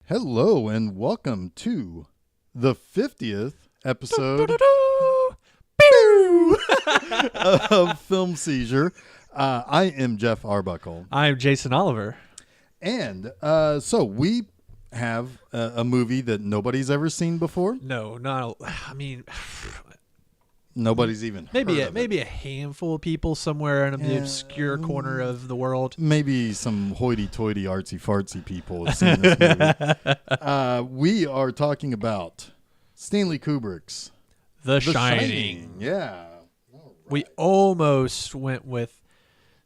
Hello and welcome to the 50th episode of Film Seizure. I am Geoff Arbuckle. I'm Jason Oliver. And so we have a movie that nobody's ever seen before. No, not. I mean, Nobody's even heard of maybe a handful of people somewhere in the obscure corner of the world. Maybe some hoity-toity, artsy-fartsy people have seen this movie. We are talking about Stanley Kubrick's The Shining. Yeah. Right. We almost went with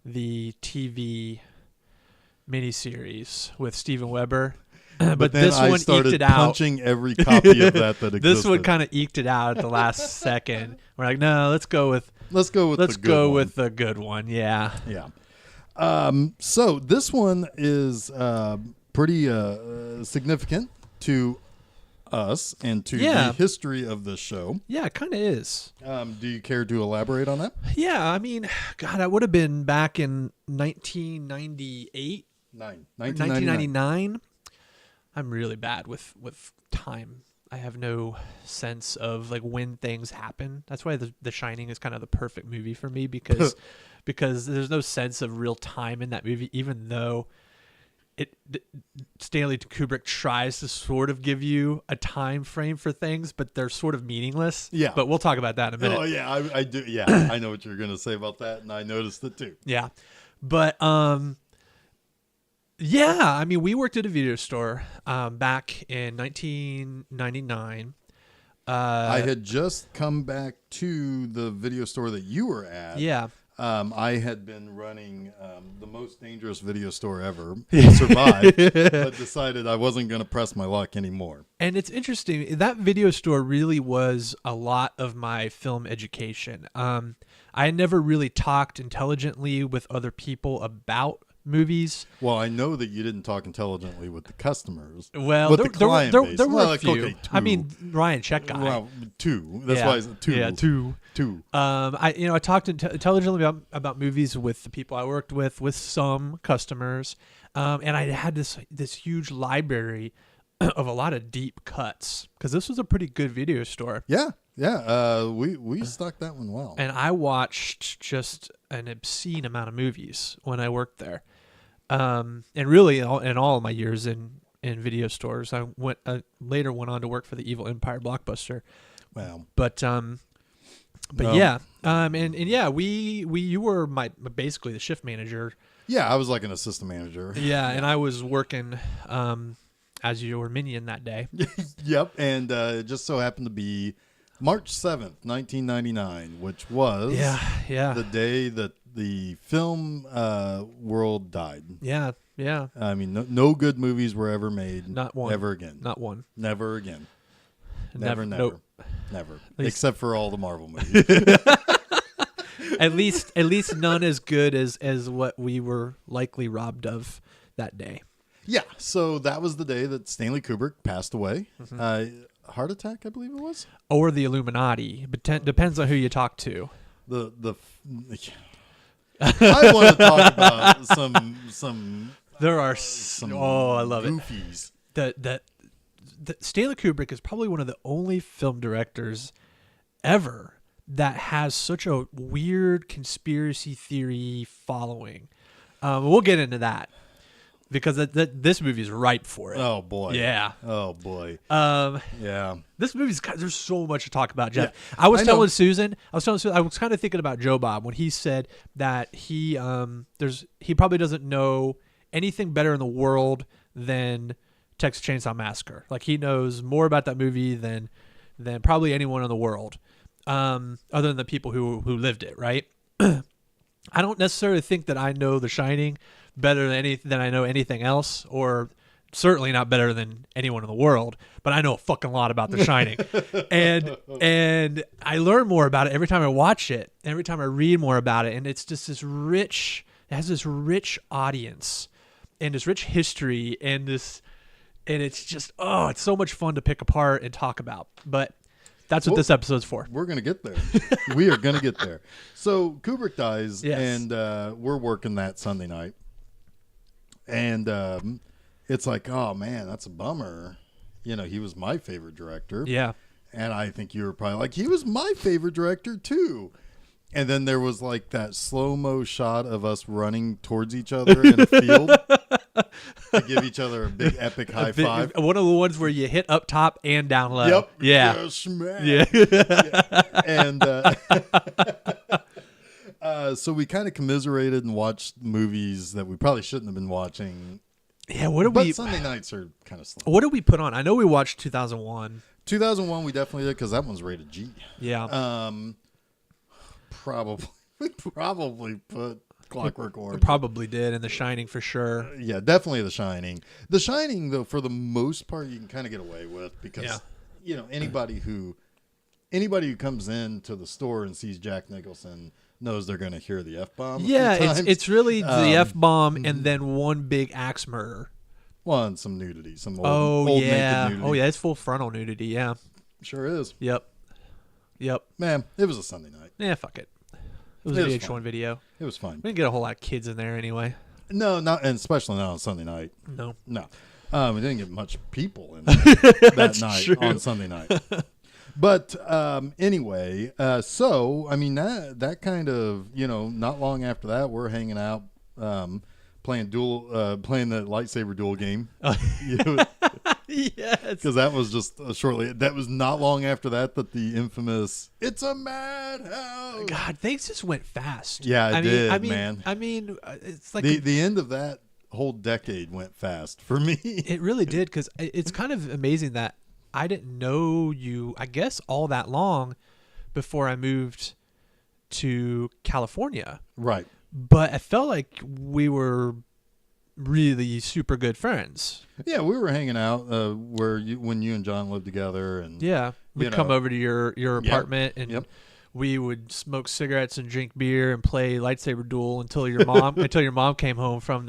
the TV miniseries with Steven Weber. But then this I one started eked it out. punching every copy of that existed. This one kind of eked it out at the last second. We're like, no, let's go with the good one. Yeah. Yeah. So this one is pretty significant to us and to the history of the show. Yeah, it kind of is. Do you care to elaborate on that? Yeah, I mean, God, I would have been back in 1998. 1999. I'm really bad with time. I have no sense of like when things happen. That's why The Shining is kind of the perfect movie for me because there's no sense of real time in that movie, even though Stanley Kubrick tries to sort of give you a time frame for things, but they're sort of meaningless. Yeah. But we'll talk about that in a minute. Oh yeah, I do. Yeah, I know what you're going to say about that, and I noticed it too. Yeah, but yeah, I mean, we worked at a video store back in 1999. I had just come back to the video store that you were at. Yeah. I had been running the most dangerous video store ever. Survived, but decided I wasn't going to press my luck anymore. And it's interesting. That video store really was a lot of my film education. I had never really talked intelligently with other people about movies. Well, I know that you didn't talk intelligently with the customers. Well, with the client base. There were a like, few. Okay, I mean, Ryan, check guy. Well, two. That's why I said two. Yeah, two. I talked intelligently about movies with the people I worked with some customers, and I had this huge library of a lot of deep cuts because this was a pretty good video store. Yeah. We stocked that one well. And I watched just an obscene amount of movies when I worked there. And really, in all of my years in video stores, I later went on to work for the Evil Empire Blockbuster. Wow. But yeah, and yeah, you were basically the shift manager. Yeah, I was like an assistant manager. Yeah, and I was working as your minion that day. Yep, and it just so happened to be March 7th, 1999, which was the day that the film world died. Yeah. I mean, no good movies were ever made. Not one. Ever again. Not one. Never again. Never. Nope. Never. Except for all the Marvel movies. At least none as good as what we were likely robbed of that day. Yeah, so that was the day that Stanley Kubrick passed away. Mm-hmm. Heart attack, I believe it was. Or the Illuminati. But depends on who you talk to. I want to talk about some. There are some. I love goofies. That Stanley Kubrick is probably one of the only film directors ever that has such a weird conspiracy theory following. We'll get into that. Because this movie is ripe for it. Oh boy! Yeah. Oh boy! Yeah. This movie's there's so much to talk about, Geoff. Yeah, I was telling Susan. I was kind of thinking about Joe Bob when he said that he probably doesn't know anything better in the world than Texas Chainsaw Massacre. Like he knows more about that movie than probably anyone in the world, other than the people who lived it. Right. I don't necessarily think that I know The Shining better than I know anything else, or certainly not better than anyone in the world, but I know a fucking lot about The Shining. and I learn more about it every time I watch it, every time I read more about it, and it's just it has this rich audience and this rich history and it's just it's so much fun to pick apart and talk about. But that's what this episode's for. We're going to get there. We are going to get there. So Kubrick dies, yes. and we're working that Sunday night. And it's like, oh man, that's a bummer. You know, he was my favorite director. Yeah. And I think you were probably like, he was my favorite director too. And then there was like that slow-mo shot of us running towards each other in a field to give each other a big epic high five. One of the ones where you hit up top and down low. Yep. Yeah. Yes, man. Yeah. Yeah. And so we kind of commiserated and watched movies that we probably shouldn't have been watching. Yeah. But Sunday nights are kind of slow. What did we put on? I know we watched 2001. 2001 we definitely did because that one's rated G. Yeah. Probably put Clockwork Orange. Probably did, and The Shining for sure. Yeah, definitely The Shining. The Shining, though, for the most part, you can kind of get away with because you know anybody who comes into the store and sees Jack Nicholson knows they're going to hear the F-bomb. Yeah, it's really the F-bomb and then one big axe murder. Well, and some nudity, some old naked nudity. Oh yeah, it's full frontal nudity. Yeah, sure is. Yep. Man, it was a Sunday night. Yeah, fuck it. It was a VH1 video. It was fun. We didn't get a whole lot of kids in there anyway. No, not, and especially not on Sunday night. No. We didn't get much people in that night true. On Sunday night. But anyway, so I mean that kind of, you know, not long after that, we're hanging out, playing the lightsaber duel game. Yes, because that was just shortly. That was not long after that the infamous "It's a madhouse." God, things just went fast. Yeah, it did, man. I mean, it's like the end of that whole decade went fast for me. It really did, because it's kind of amazing that I didn't know you, I guess, all that long before I moved to California. Right. But I felt like we were really super good friends. Yeah, we were hanging out when you and John lived together, and we'd come over to your apartment, and we would smoke cigarettes and drink beer and play lightsaber duel until your mom came home from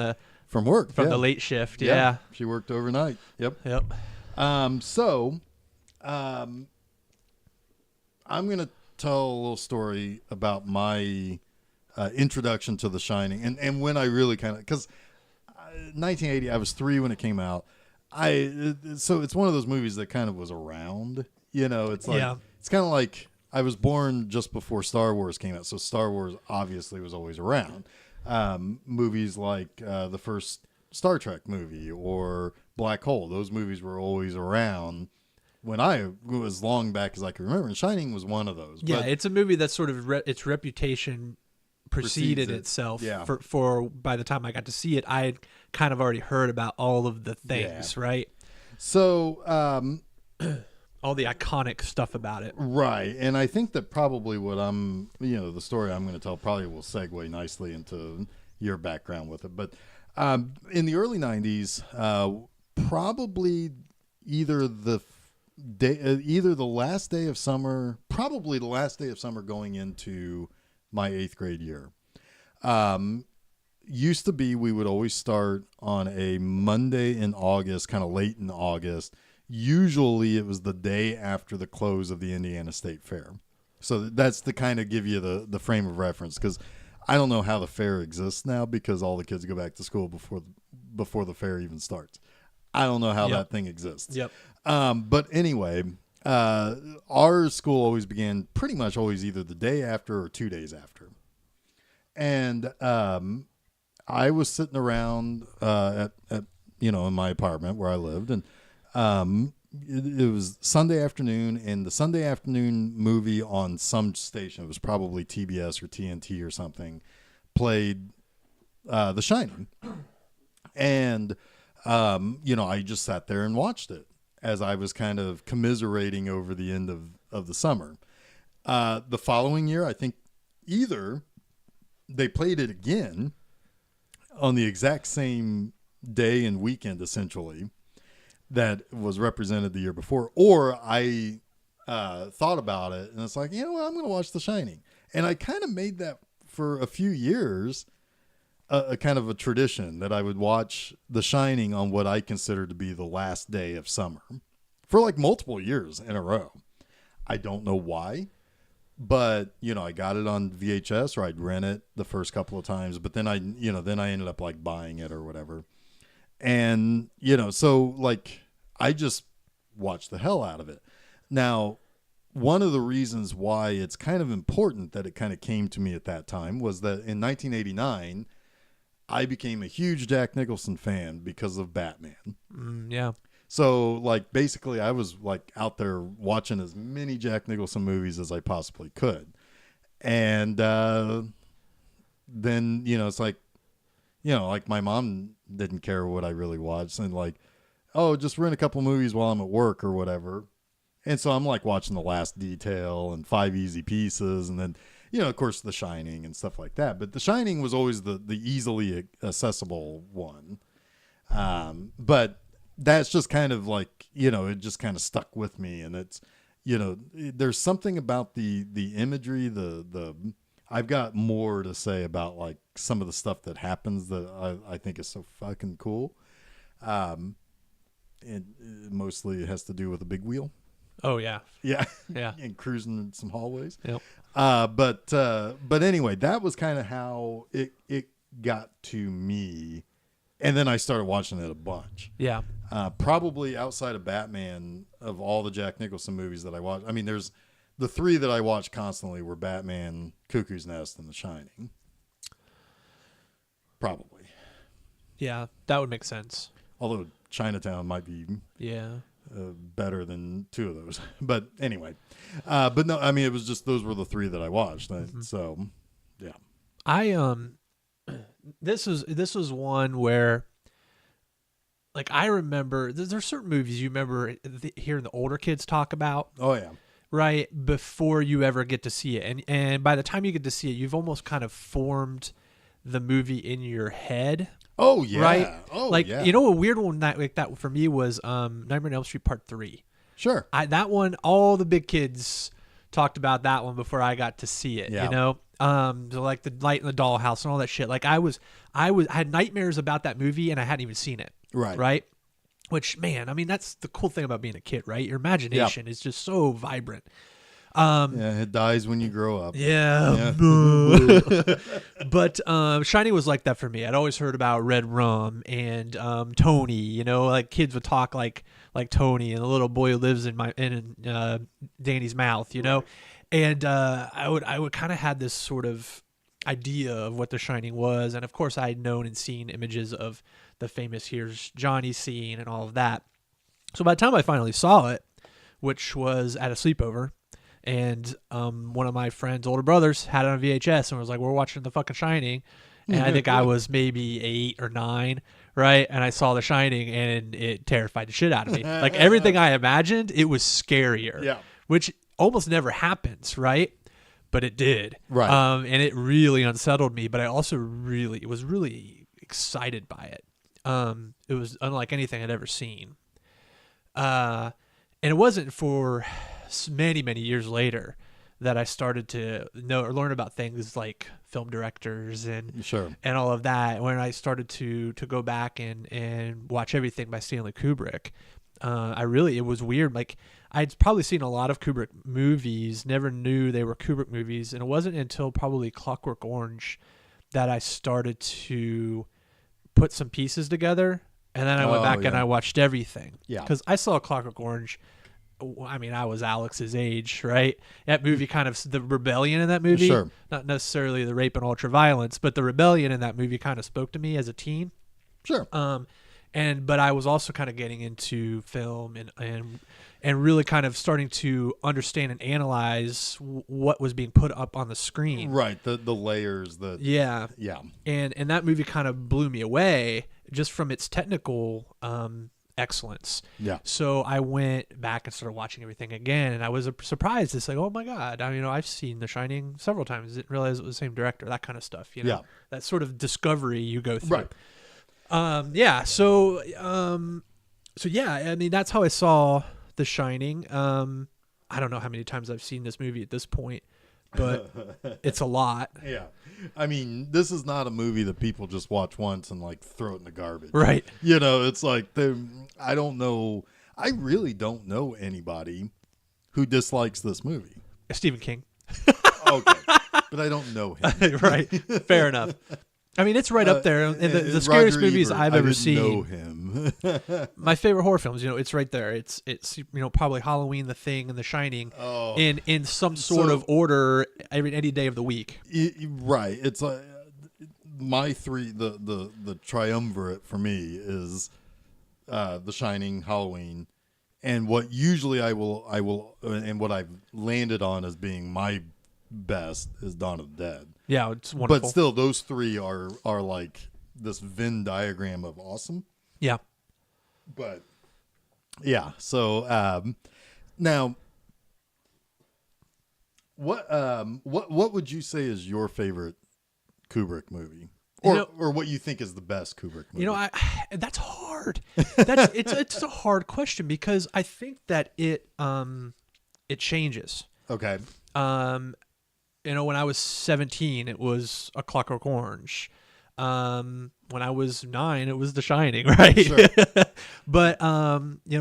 work the late shift. Yeah, she worked overnight. Yep. So I'm gonna tell a little story about my introduction to The Shining, and when I really kind of, because 1980, I was 3 when it came out. So it's one of those movies that kind of was around. You know, it's like it's kind of like I was born just before Star Wars came out, so Star Wars obviously was always around. Movies like the first Star Trek movie or Black Hole, those movies were always around when I was long back as I can remember. And Shining was one of those. Yeah, it's a movie that sort of its reputation preceded itself. Yeah. For by the time I got to see it, I had kind of already heard about all of the things, right? So all the iconic stuff about it. Right. And I think that probably the story I'm going to tell probably will segue nicely into your background with it. But in the early 90s, probably either the last day of summer, probably the last day of summer going into my 8th grade year. Used to be we would always start on a Monday in August, kind of late in August. Usually it was the day after the close of the Indiana State Fair. So that's to kind of give you the frame of reference, because I don't know how the fair exists now, because all the kids go back to school before the fair even starts. I don't know how that thing exists. Yep. But anyway, our school always began pretty much always either the day after or 2 days after. And I was sitting around at in my apartment where I lived, and it was Sunday afternoon, and the Sunday afternoon movie on some station, it was probably TBS or TNT or something, played The Shining. And I just sat there and watched it as I was kind of commiserating over the end of the summer. The following year, I think either they played it again on the exact same day and weekend, essentially, that was represented the year before, or I thought about it, and it's like, I'm going to watch The Shining. And I kind of made that for a few years a kind of a tradition, that I would watch The Shining on what I consider to be the last day of summer for like multiple years in a row. I don't know why, but I got it on VHS, or I'd rent it the first couple of times, but then I ended up like buying it or whatever. And, so like I just watched the hell out of it. Now, one of the reasons why it's kind of important that it kind of came to me at that time was that in 1989, I became a huge Jack Nicholson fan because of Batman. Yeah. So like basically I was like out there watching as many Jack Nicholson movies as I possibly could. And then, it's like, like my mom didn't care what I really watched, and like, oh, just rent a couple movies while I'm at work or whatever. And so I'm like watching The Last Detail and Five Easy Pieces, and then, of course, The Shining and stuff like that. But The Shining was always the easily accessible one. But that's just kind of like, it just kind of stuck with me. And it's, there's something about the imagery, I've got more to say about like some of the stuff that happens that I think is so fucking cool. It mostly has to do with a big wheel. Oh yeah. Yeah. Yeah. And cruising in some hallways. Yep. But anyway, that was kind of how it got to me. And then I started watching it a bunch. Yeah. Probably outside of Batman, of all the Jack Nicholson movies that I watched, I mean, there's the three that I watched constantly were Batman, Cuckoo's Nest, and The Shining. Probably. Yeah, that would make sense. Although Chinatown might be better than two of those. But anyway. But no, I mean, it was just those were the three that I watched. Mm-hmm. So, yeah. This was one where, like, I remember there's certain movies you remember hearing the older kids talk about. Oh yeah, right before you ever get to see it, and by the time you get to see it, you've almost kind of formed the movie in your head. Oh yeah, right. Oh like yeah. A weird one like that for me was Nightmare on Elm Street Part 3. Sure. That one, all the big kids talked about that one before I got to see it. Yeah. So like the Light in the Dollhouse and all that shit. Like I had nightmares about that movie and I hadn't even seen it. Right. Right. Which, man, I mean, that's the cool thing about being a kid, right? Your imagination is just so vibrant. It dies when you grow up. Yeah. But Shining was like that for me. I'd always heard about Red Rum and Tony. Like kids would talk like Tony and the little boy who lives in Danny's mouth. Right. And I would kind of had this sort of idea of what The Shining was, and of course I had known and seen images of the famous "Here's Johnny" scene and all of that. So by the time I finally saw it, which was at a sleepover, and one of my friend's older brothers had it on VHS and was like, "We're watching the fucking Shining," and I think I was maybe 8 or 9, right? And I saw The Shining, and it terrified the shit out of me. Like everything I imagined, it was scarier. Yeah. Which almost never happens, right? But it did. Right. And it really unsettled me, but I also was really excited by it. It was unlike anything I'd ever seen. And it wasn't for many, many years later that I started to know or learn about things like film directors and Sure. and all of that. When I started to go back and watch everything by Stanley Kubrick, it was weird. Like I'd probably seen a lot of Kubrick movies, never knew they were Kubrick movies. And it wasn't until probably Clockwork Orange that I started to put some pieces together. And then I went back and I watched everything. Yeah. Because I saw Clockwork Orange. I mean, I was Alex's age, right? That movie kind of, the rebellion in that movie, Sure. Not necessarily the rape and ultra violence, but the rebellion in that movie kind of spoke to me as a teen. Sure. But I was also kind of getting into film and really kind of starting to understand and analyze what was being put up on the screen. Right. The layers. Yeah. Yeah. And that movie kind of blew me away just from its technical excellence. Yeah. So I went back and started watching everything again, and I was surprised. It's like, oh my God, I've seen The Shining several times. Didn't realize it was the same director. That kind of stuff. Yeah. That sort of discovery you go through. Right. Yeah. So yeah, I mean, that's how I saw The Shining. I don't know how many times I've seen this movie at this point, but it's a lot. Yeah. I mean, this is not a movie that people just watch once and like throw it in the garbage. Right. It's like, I don't know. I really don't know anybody who dislikes this movie. Stephen King. Okay. But I don't know him. Right. Fair enough. I mean, it's right up there. And the scariest Roger movies Ebert, I've I ever didn't seen. know him. My favorite horror films, it's right there. It's probably Halloween, The Thing, and The Shining in some sort of order any day of the week. Right. It's like my three. The triumvirate for me is The Shining, Halloween, and what usually I will and what I've landed on as being my best is Dawn of the Dead. Yeah, it's wonderful. But still, those three are like this Venn diagram of awesome. Yeah. But yeah, so now what would you say is your favorite Kubrick movie, or what you think is the best Kubrick movie? That's hard. It's a hard question because I think that it changes. Okay. When I was 17, it was A Clockwork Orange. When I was 9, it was The Shining, right? Sure. But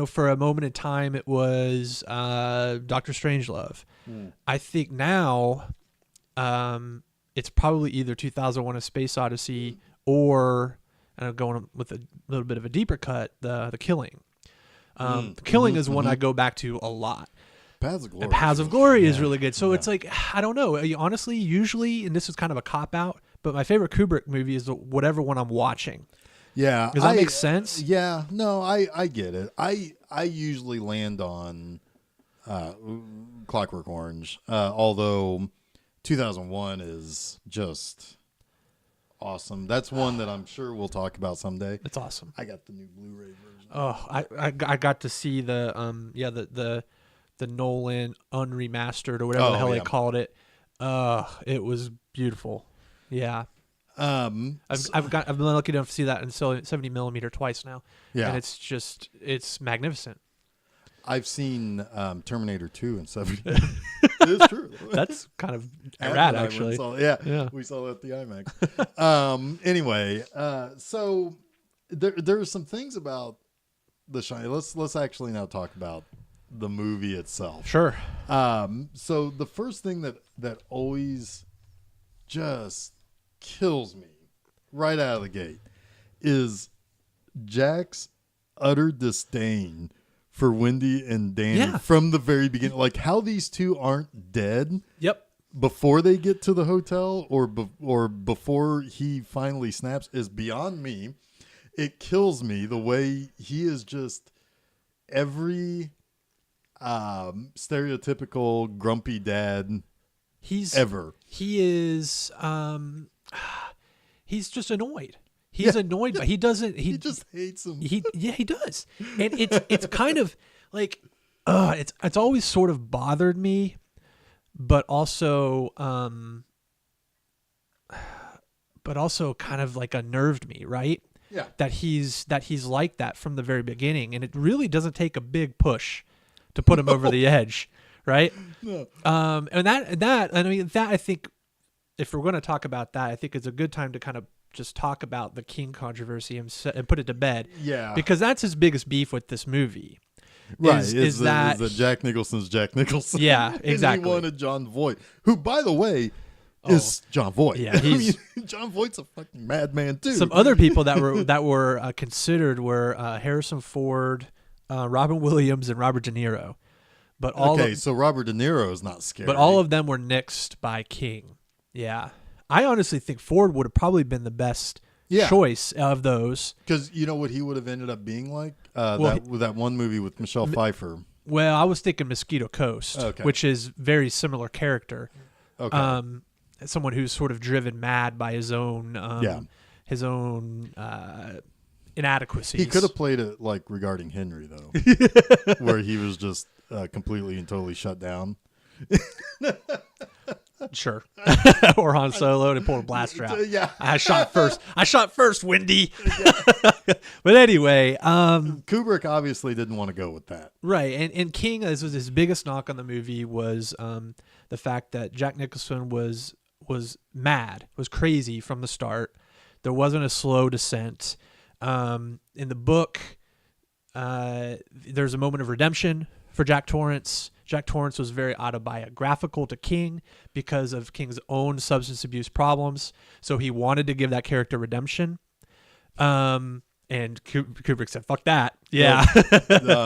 for a moment in time, it was Dr. Strangelove. I think now, it's probably either 2001: A Space Odyssey or, and I'm going with a little bit of a deeper cut, The Killing. The Killing is one I go back to a lot. Paths of Glory. And Paths of Glory is really good. So it's like, I don't know. Honestly, usually, and this is kind of a cop-out, but my favorite Kubrick movie is whatever one I'm watching. Yeah. Does that make sense? Yeah. No, I get it. I usually land on Clockwork Orange, although 2001 is just awesome. That's one that I'm sure we'll talk about someday. It's awesome. I got the new Blu-ray version. Oh, I got to see the Nolan unremastered or whatever the hell they called it. It was beautiful. Yeah. I've been lucky enough to see that in 70 millimeter twice now. Yeah. And it's magnificent. I've seen Terminator 2 in 70. It's true. That's kind of rad, actually. Yeah. We saw that at the IMAX. Anyway, so there are some things about The Shining. Let's actually now talk about the movie itself. Sure. So the first thing that always just kills me right out of the gate is Jack's utter disdain for Wendy and Danny from the very beginning. Like how these two aren't dead. Yep. Before they get to the hotel or before he finally snaps is beyond me. It kills me the way he is just every stereotypical grumpy dad ever. He is he's just annoyed. He's annoyed, but he doesn't. He just hates him. He does, and it's kind of like, it's always sort of bothered me, but also kind of like unnerved me, right? Yeah. That he's like that from the very beginning, and it really doesn't take a big push to put him over the edge, right? No. And that I think, if we're going to talk about that, I think it's a good time to kind of just talk about the King controversy and put it to bed. Yeah. Because that's his biggest beef with this movie. Right. Is that Jack Nicholson's Jack Nicholson. Yeah, exactly. And he wanted John Voight, who, by the way, is John Voight. Yeah, John Voight's a fucking madman too. Some other people that were considered were Harrison Ford, Robin Williams, and Robert De Niro. But so Robert De Niro is not scary. But all of them were nixed by King. Yeah. I honestly think Ford would have probably been the best choice of those. Because you know what he would have ended up being like? That one movie with Michelle Pfeiffer. Well, I was thinking Mosquito Coast, which is very similar character. Okay. Someone who's sort of driven mad by his own inadequacies. He could have played it like Regarding Henry, though, where he was just completely and totally shut down. Sure. Or Han Solo to pull a blaster out. Yeah. I shot first, Wendy. But anyway, Kubrick obviously didn't want to go with that. Right. And King, this was his biggest knock on the movie, was the fact that Jack Nicholson was mad, was crazy from the start. There wasn't a slow descent. In the book, there's a moment of redemption for Jack Torrance. Jack Torrance was very autobiographical to King because of King's own substance abuse problems. So he wanted to give that character redemption. And Kubrick said, "Fuck that." Yeah,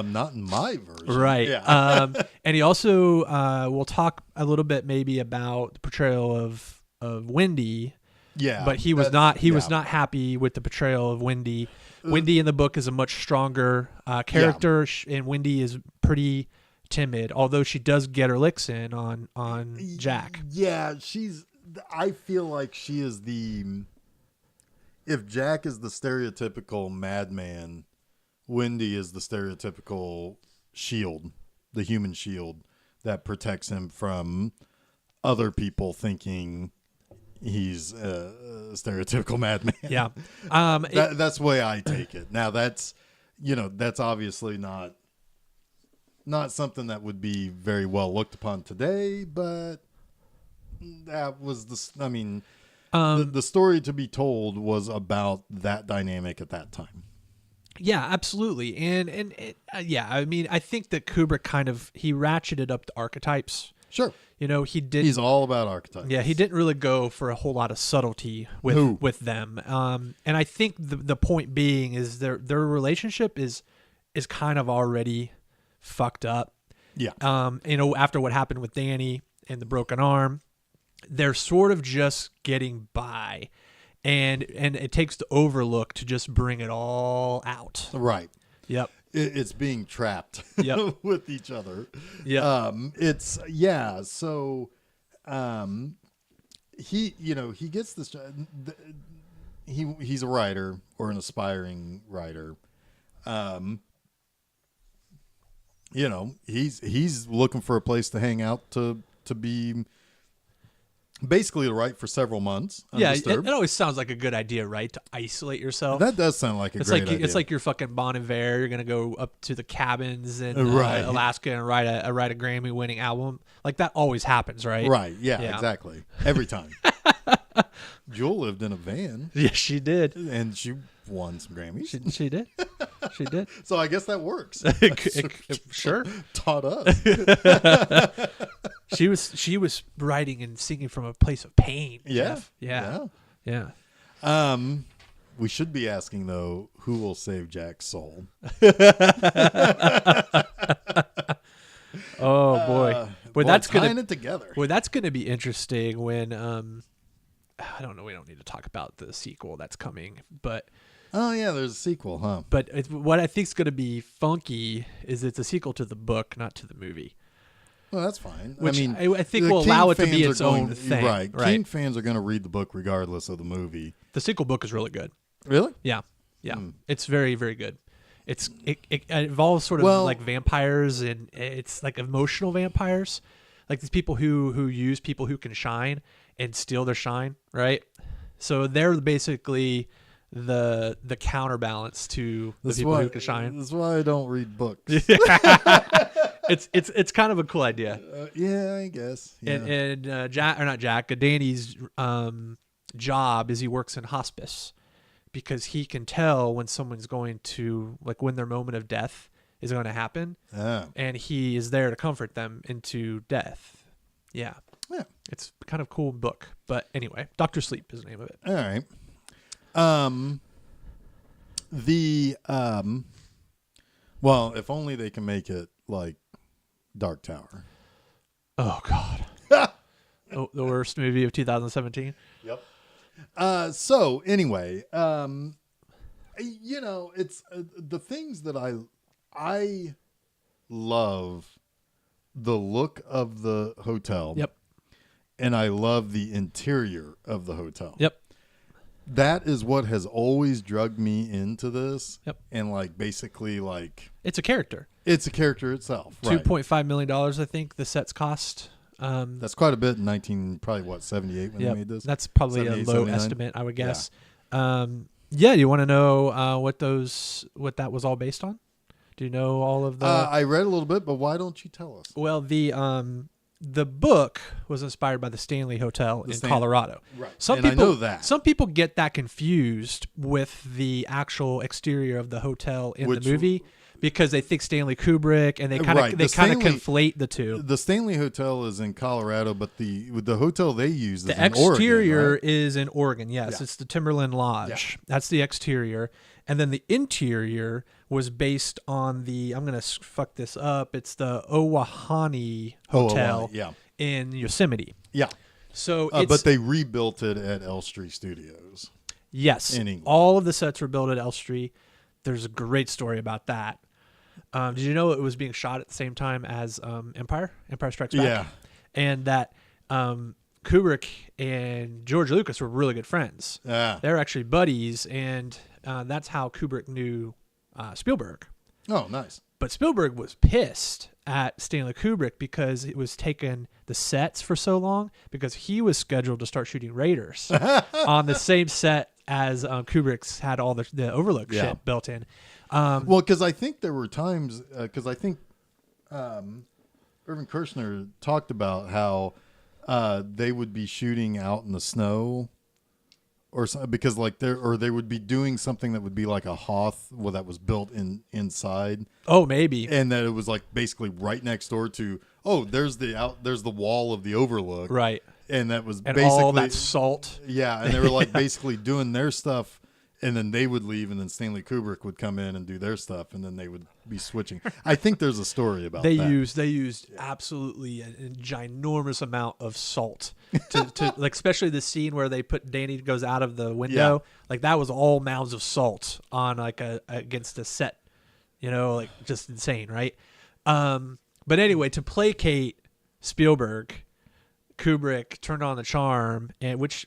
not in my version. Right. Yeah. And he also will talk a little bit maybe about the portrayal of Wendy. Yeah, but he was not happy with the portrayal of Wendy. Wendy in the book is a much stronger character, and Wendy is pretty timid, although she does get her licks in on Jack. Yeah, I feel like she is if Jack is the stereotypical madman, Wendy is the stereotypical shield, the human shield that protects him from other people thinking he's a stereotypical madman. Yeah. That's the way I take it. Now that's obviously not something that would be very well looked upon today, but that was the story to be told was about that dynamic at that time. Yeah, absolutely. And I mean, I think that Kubrick he ratcheted up the archetypes. Sure. He's all about archetypes. Yeah, he didn't really go for a whole lot of subtlety with them. And I think the point being is their relationship is kind of already fucked up. Yeah. After what happened with Danny and the broken arm, they're sort of just getting by, and it takes the Overlook to just bring it all out. Right. Yep. It's being trapped. Yep. with each other. Yeah. So, he gets this. He's a writer or an aspiring writer. He's looking for a place to hang out to be. Basically to write for several months. Yeah, it always sounds like a good idea, right? To isolate yourself. That does sound like a great idea. It's like you're fucking Bon Iver. You're gonna go up to the cabins in Alaska and write a Grammy-winning album. Like that always happens, right? Right. Yeah. Exactly. Every time. Jewel lived in a van. Yeah, she did, and she won some Grammys. She did. She did. So I guess that works. Sure. Taught us. She was writing and singing from a place of pain. Yeah. Jeff. Yeah. We should be asking though, who will save Jack's soul? Oh boy. That's tying it together. Well, that's gonna be interesting when I don't know. We don't need to talk about the sequel that's coming, but oh yeah, there's a sequel, huh? But what I think is going to be funky is it's a sequel to the book, not to the movie. Well, that's fine. Which I think will allow it to be its own thing. Right. King fans are going to read the book regardless of the movie. The sequel book is really good. Really? Yeah. It's very, very good. It involves sort of like vampires, and it's like emotional vampires, like these people who use people who can shine and steal their shine, right? So they're basically the counterbalance to the people who can shine. That's why I don't read books. It's kind of a cool idea. Yeah, I guess. Yeah. And Danny's job is he works in hospice because he can tell when someone's going to, like, when their moment of death is going to happen, and he is there to comfort them into death. Yeah. It's kind of cool book, but anyway, Dr. Sleep is the name of it. All right. Well, if only they can make it like Dark Tower. Oh God. The worst movie of 2017. Yep. So anyway, it's the things that I love the look of the hotel. Yep. And I love the interior of the hotel. Yep. That is what has always drugged me into this. Yep. And basically it's a character. It's a character itself. $2.5 million, I think the sets cost. That's quite a bit in 78 when they made this. That's probably a low estimate, I would guess. Yeah. You want to know what that was all based on? Do you know all of the? I read a little bit, but why don't you tell us? Well, the book was inspired by the Stanley Hotel in Colorado. Right. I know that. Some people get that confused with the actual exterior of the hotel in the movie because they think Stanley Kubrick, and they kind of conflate the two. The Stanley Hotel is in Colorado, but the hotel they use is the in Oregon, exterior right? is in Oregon. Yes, it's the Timberland Lodge. That's the exterior, and then the interior was based on the, I'm gonna fuck this up, it's the Owahani Hotel in Yosemite. Yeah. So but they rebuilt it at Elstree Studios. Yes. In England. All of the sets were built at Elstree. There's a great story about that. Did you know it was being shot at the same time as Empire Strikes Back? Yeah. And that Kubrick and George Lucas were really good friends. Yeah. They're actually buddies, and that's how Kubrick knew Spielberg. Oh, nice. But Spielberg was pissed at Stanley Kubrick because it was taking the sets for so long, because he was scheduled to start shooting Raiders on the same set as Kubrick's had all the Overlook shit built in. Well, because I think there were times, because I think Irvin Kershner talked about how they would be shooting out in the snow, or because like they would be doing something that would be like a Hoth, that was built inside. Oh, maybe. And that it was like basically right next door to, there's the wall of the Overlook, right? And that was and basically all that salt. Yeah, and they were like basically doing their stuff, and then they would leave, and then Stanley Kubrick would come in and do their stuff, and then they would be switching. I think there's a story about they that. They used absolutely a ginormous amount of salt to like, especially the scene where they put Danny goes out of the window. Yeah. Like that was all mounds of salt on like against a set, like just insane, right? But anyway, to placate Spielberg, Kubrick turned on the charm, and which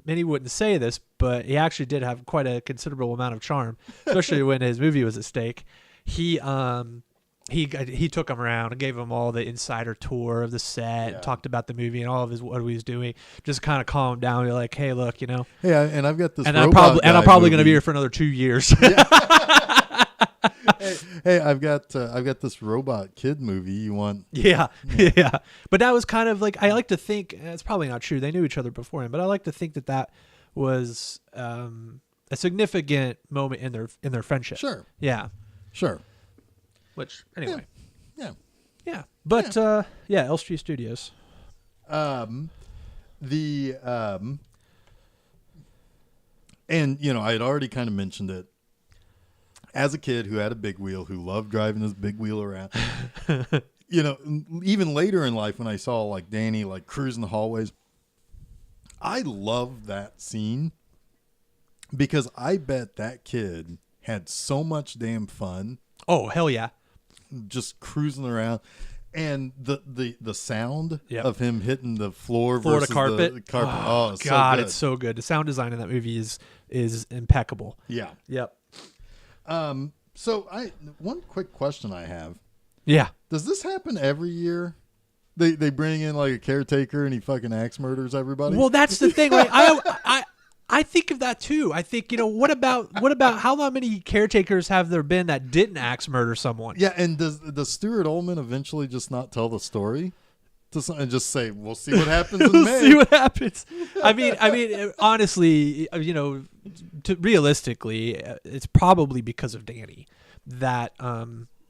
many wouldn't say this, but he actually did have quite a considerable amount of charm, especially when his movie was at stake. He took him around and gave him all the insider tour of the set, and talked about the movie and all of what he was doing, just kind of calm him down. Be like, hey, look, Yeah, and I've got this. And I'm probably going to be here for another 2 years. Hey, I've got this robot kid movie. You want? Yeah. But that was kind of like, I like to think, it's probably not true, they knew each other beforehand, but I like to think that was a significant moment in their friendship. Sure. Yeah. Sure. Which anyway. Yeah. But Elstree Studios. And I had already kind of mentioned it. As a kid who had a big wheel, who loved driving his big wheel around, even later in life when I saw like Danny like cruising the hallways, I loved that scene because I bet that kid had so much damn fun. Oh, hell yeah. Just cruising around. And the sound Yep. of him hitting the floor to versus carpet. the carpet. Oh, it's God, so good. it's so good. The sound design in that movie is impeccable. Yeah. Yep. So one quick question I have. Yeah. Does this happen every year? They bring in like a caretaker and he fucking axe murders everybody? Well, that's the thing. Like, I think of that too. I think, what about how many caretakers have there been that didn't axe murder someone? Yeah, and does Stuart Ullman eventually just not tell the story? And just say, we'll see what happens in May. See what happens. I mean, honestly, realistically, it's probably because of Danny that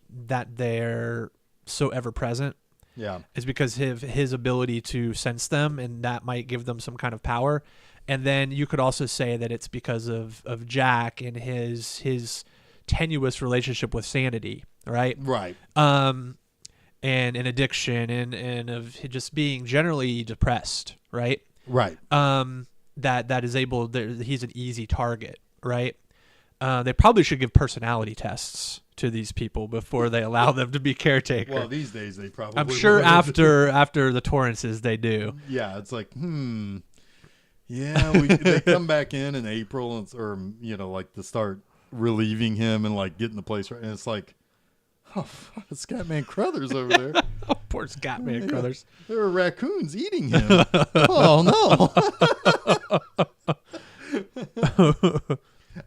they're so ever present. Yeah, is because of his ability to sense them, and that might give them some kind of power. And then you could also say that it's because of Jack and his tenuous relationship with sanity, right? Right. And an addiction and of just being generally depressed, right? Right. That is he's an easy target, right? They probably should give personality tests to these people before they allow them to be caretaker. Well, these days they probably I'm sure would. after the Torrances they do. Yeah, it's like, yeah, they come back in April or like to start relieving him and like getting the place right, and it's like, oh, it's Scatman Crothers over there. Poor Scatman Crothers. There are raccoons eating him. Oh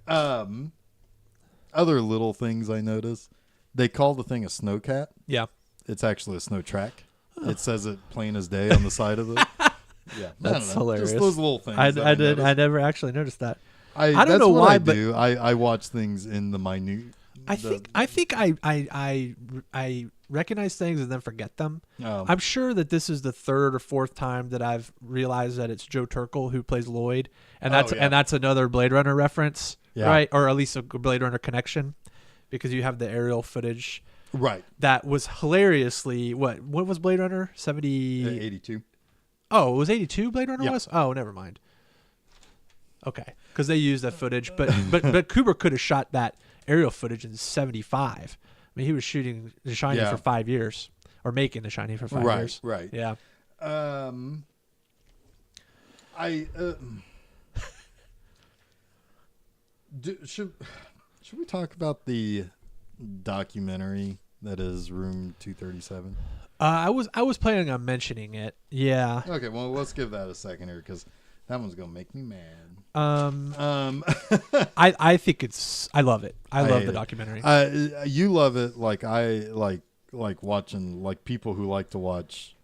no. Other little things I noticed. They call the thing a snowcat. Yeah. It's actually a snow track. It says it plain as day on the side of it. Yeah, that's hilarious. Just those little things. I never actually noticed that. I don't know why, but I watch things in the I think I recognize things and then forget them. Oh. I'm sure that this is the third or fourth time that I've realized that it's Joe Turkel who plays Lloyd, and that's another Blade Runner reference, right? Or at least a Blade Runner connection, because you have the aerial footage, right? That was hilariously what was Blade Runner 82. Oh, it was 82. Blade Runner was. Oh, never mind. Okay, because they used that footage, but Kubrick could have shot that aerial footage in 75. I mean, he was shooting The Shining for 5 years, or making The Shining for 5 years. Right. Yeah. Should we talk about the documentary that is Room 237? I was planning on mentioning it. Yeah. Okay. Well, let's give that a second here, because that one's gonna make me mad. I think I love it. I love the documentary. You love it, like I like watching, like people who like to watch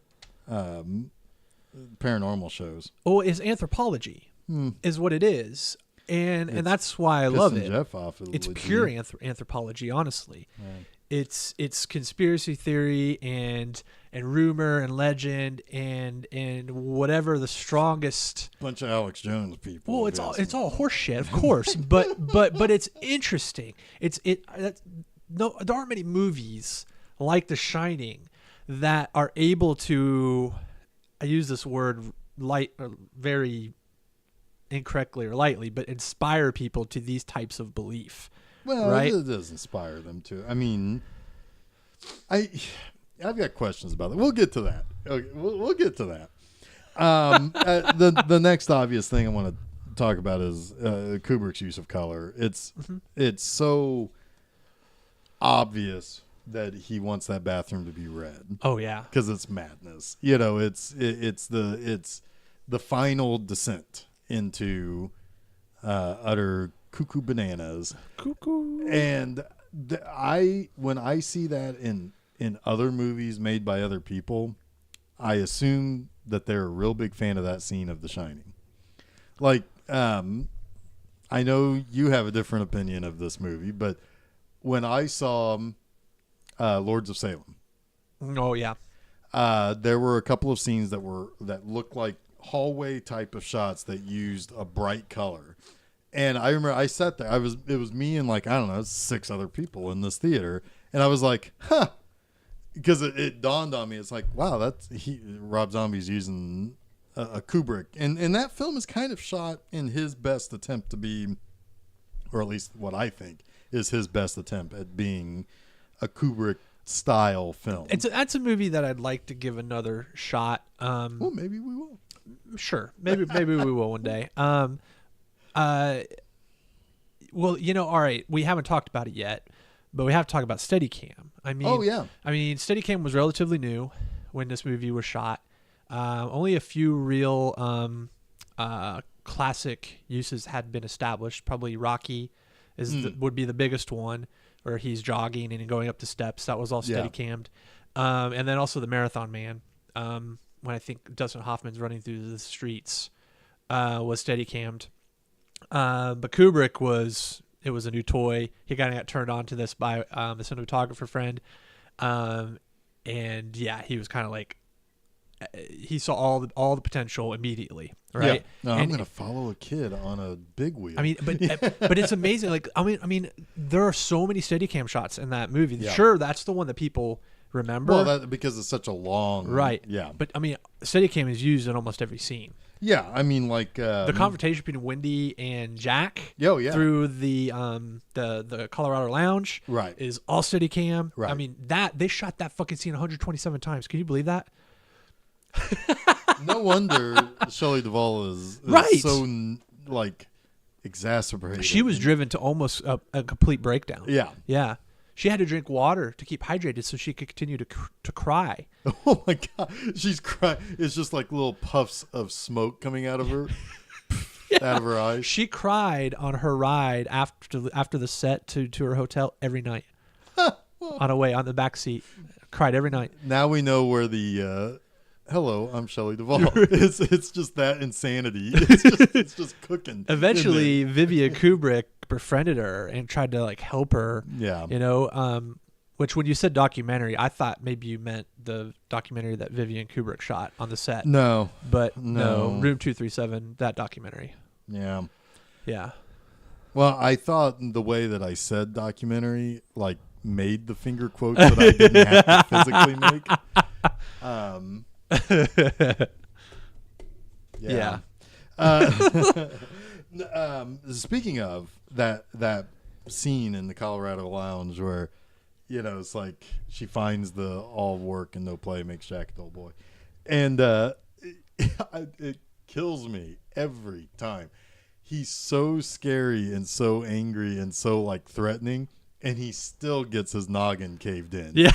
paranormal shows. Oh, it's anthropology is what it is, and that's why I love it. Geoff off it's pure anthropology, honestly. Right. It's conspiracy theory and rumor and legend and whatever the strongest bunch of Alex Jones people. Well, it's all horseshit, of course, but it's interesting. There aren't many movies like The Shining that are able to, I use this word very incorrectly or lightly, but inspire people to these types of belief. Well, right? It does inspire them to. I mean, I've got questions about that. We'll get to that. Okay, we'll get to that. The next obvious thing I want to talk about is Kubrick's use of color. It's so obvious that he wants that bathroom to be red. Oh yeah, because it's madness. You know, it's the final descent into utter cuckoo bananas. Cuckoo. And when I see that in other movies made by other people, I assume that they're a real big fan of that scene of The Shining. Like, I know you have a different opinion of this movie, but when I saw Lords of Salem, oh yeah, there were a couple of scenes that looked like hallway type of shots that used a bright color. And I remember I sat there. It was me and, like, I don't know, 6 other people in this theater, and I was like, huh, because it dawned on me. It's like, wow, Rob Zombie's using a Kubrick, and that film is kind of shot in his best attempt to be, or at least what I think is his best attempt at being a Kubrick style film. That's a movie that I'd like to give another shot. Well, maybe we will. Sure, maybe we will one day. Well, you know, all right, we haven't talked about it yet, but we have to talk about Steadicam. I mean, Steadicam was relatively new when this movie was shot. Only a few real classic uses had been established. Probably Rocky would be the biggest one, where he's jogging and going up the steps. That was all Steadicammed. And then also the Marathon Man, when I think Dustin Hoffman's running through the streets, was Steadicammed. But Kubrick was a new toy. He kind of got turned on to this by a cinematographer friend. And yeah, he was kind of like, he saw all the potential immediately, right? Yeah. No, I'm going to follow a kid on a big wheel. I mean, but it's amazing. Like, I mean, there are so many Steadicam shots in that movie. Yeah. Sure, that's the one that people remember. Well, because it's such a long, right? Yeah. But I mean, Steadicam is used in almost every scene. Yeah, I mean, like the confrontation between Wendy and Jack. Oh yeah. Through the Colorado Lounge. Right. Is all Steadicam. Right. I mean, they shot that fucking scene 127 times. Can you believe that? No wonder Shelley Duvall is right. So like exacerbated. She was driven to almost a complete breakdown. Yeah. Yeah. She had to drink water to keep hydrated so she could continue to cry. Oh my God. She's crying. It's just like little puffs of smoke coming out of her, out of her eyes. She cried on her ride after the set to her hotel every night. On the back seat. Cried every night. Now we know where the hello, I'm Shelley Duvall. It's just that insanity. It's just cooking. Eventually, Vivian Kubrick Kubrick befriended her and tried to like help her. Yeah. You know, which when you said documentary, I thought maybe you meant the documentary that Vivian Kubrick shot on the set. No. But No. Room 237, that documentary. Yeah. Yeah. Well, I thought the way that I said documentary, like, made the finger quotes that I didn't have to physically make. Yeah. Speaking of that scene in the Colorado Lounge where, you know, it's like she finds the all work and no play makes Jack a dull boy. And it kills me every time. He's so scary and so angry and so like threatening, and he still gets his noggin caved in. Yeah.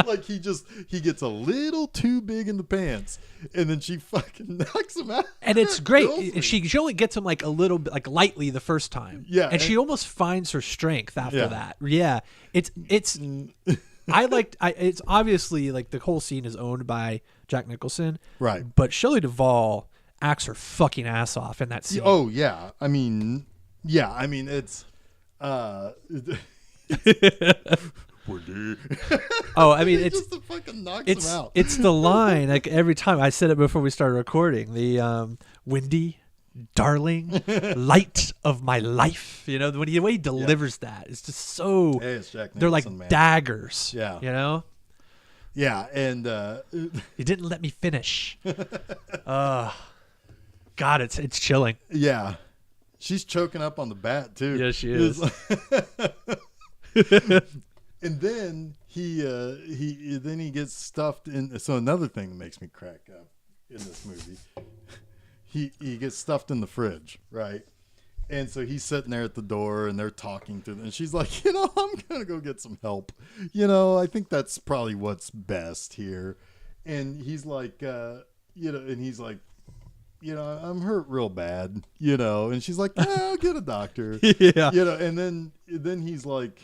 Like he gets a little too big in the pants, and then she fucking knocks him out. And it's great. She only gets him like a little bit, like lightly the first time. Yeah. And she almost finds her strength after Yeah. that. Yeah. It's it's obviously like the whole scene is owned by Jack Nicholson. Right. But Shelley Duvall acts her fucking ass off in that scene. Oh yeah. I mean it's Oh, I mean, it's just fucking knocks him out. It's the line like every time. I said it before we started recording. The Wendy, darling, light of my life. You know, the way he delivers that is just so. Hey, it's Jack Nicholson, they're like man. daggers. Yeah. You know. Yeah, and You didn't let me finish. God, it's chilling. yeah, she's choking up on the bat too. Yeah, she is. And then he gets stuffed in. So another thing that makes me crack up in this movie, he gets stuffed in the fridge, right? And so he's sitting there at the door, and they're talking to them. And she's like, you know, I'm gonna go get some help. You know, I think that's probably what's best here. And he's like, you know, and he's like, you know, I'm hurt real bad, you know. And she's like, I'll get a doctor. Yeah. You know, and then he's like,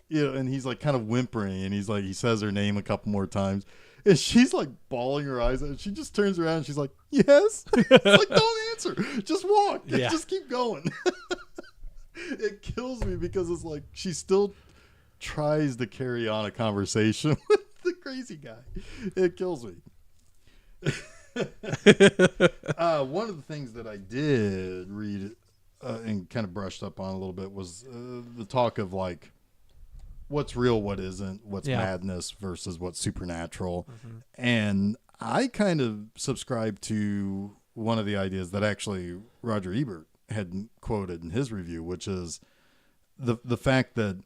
you know, and he's like kind of whimpering, and he's like, he says her name a couple more times, and she's like bawling her eyes out. And she just turns around and she's like, yes. It's like, don't answer, just walk. Yeah. Just keep going. It kills me because it's like she still tries to carry on a conversation with the crazy guy. It kills me. One of the things that I did read and kind of brushed up on a little bit was the talk of like what's real, what isn't, what's madness versus what's supernatural. Mm-hmm. And I kind of subscribe to one of the ideas that actually Roger Ebert had quoted in his review, which is the fact that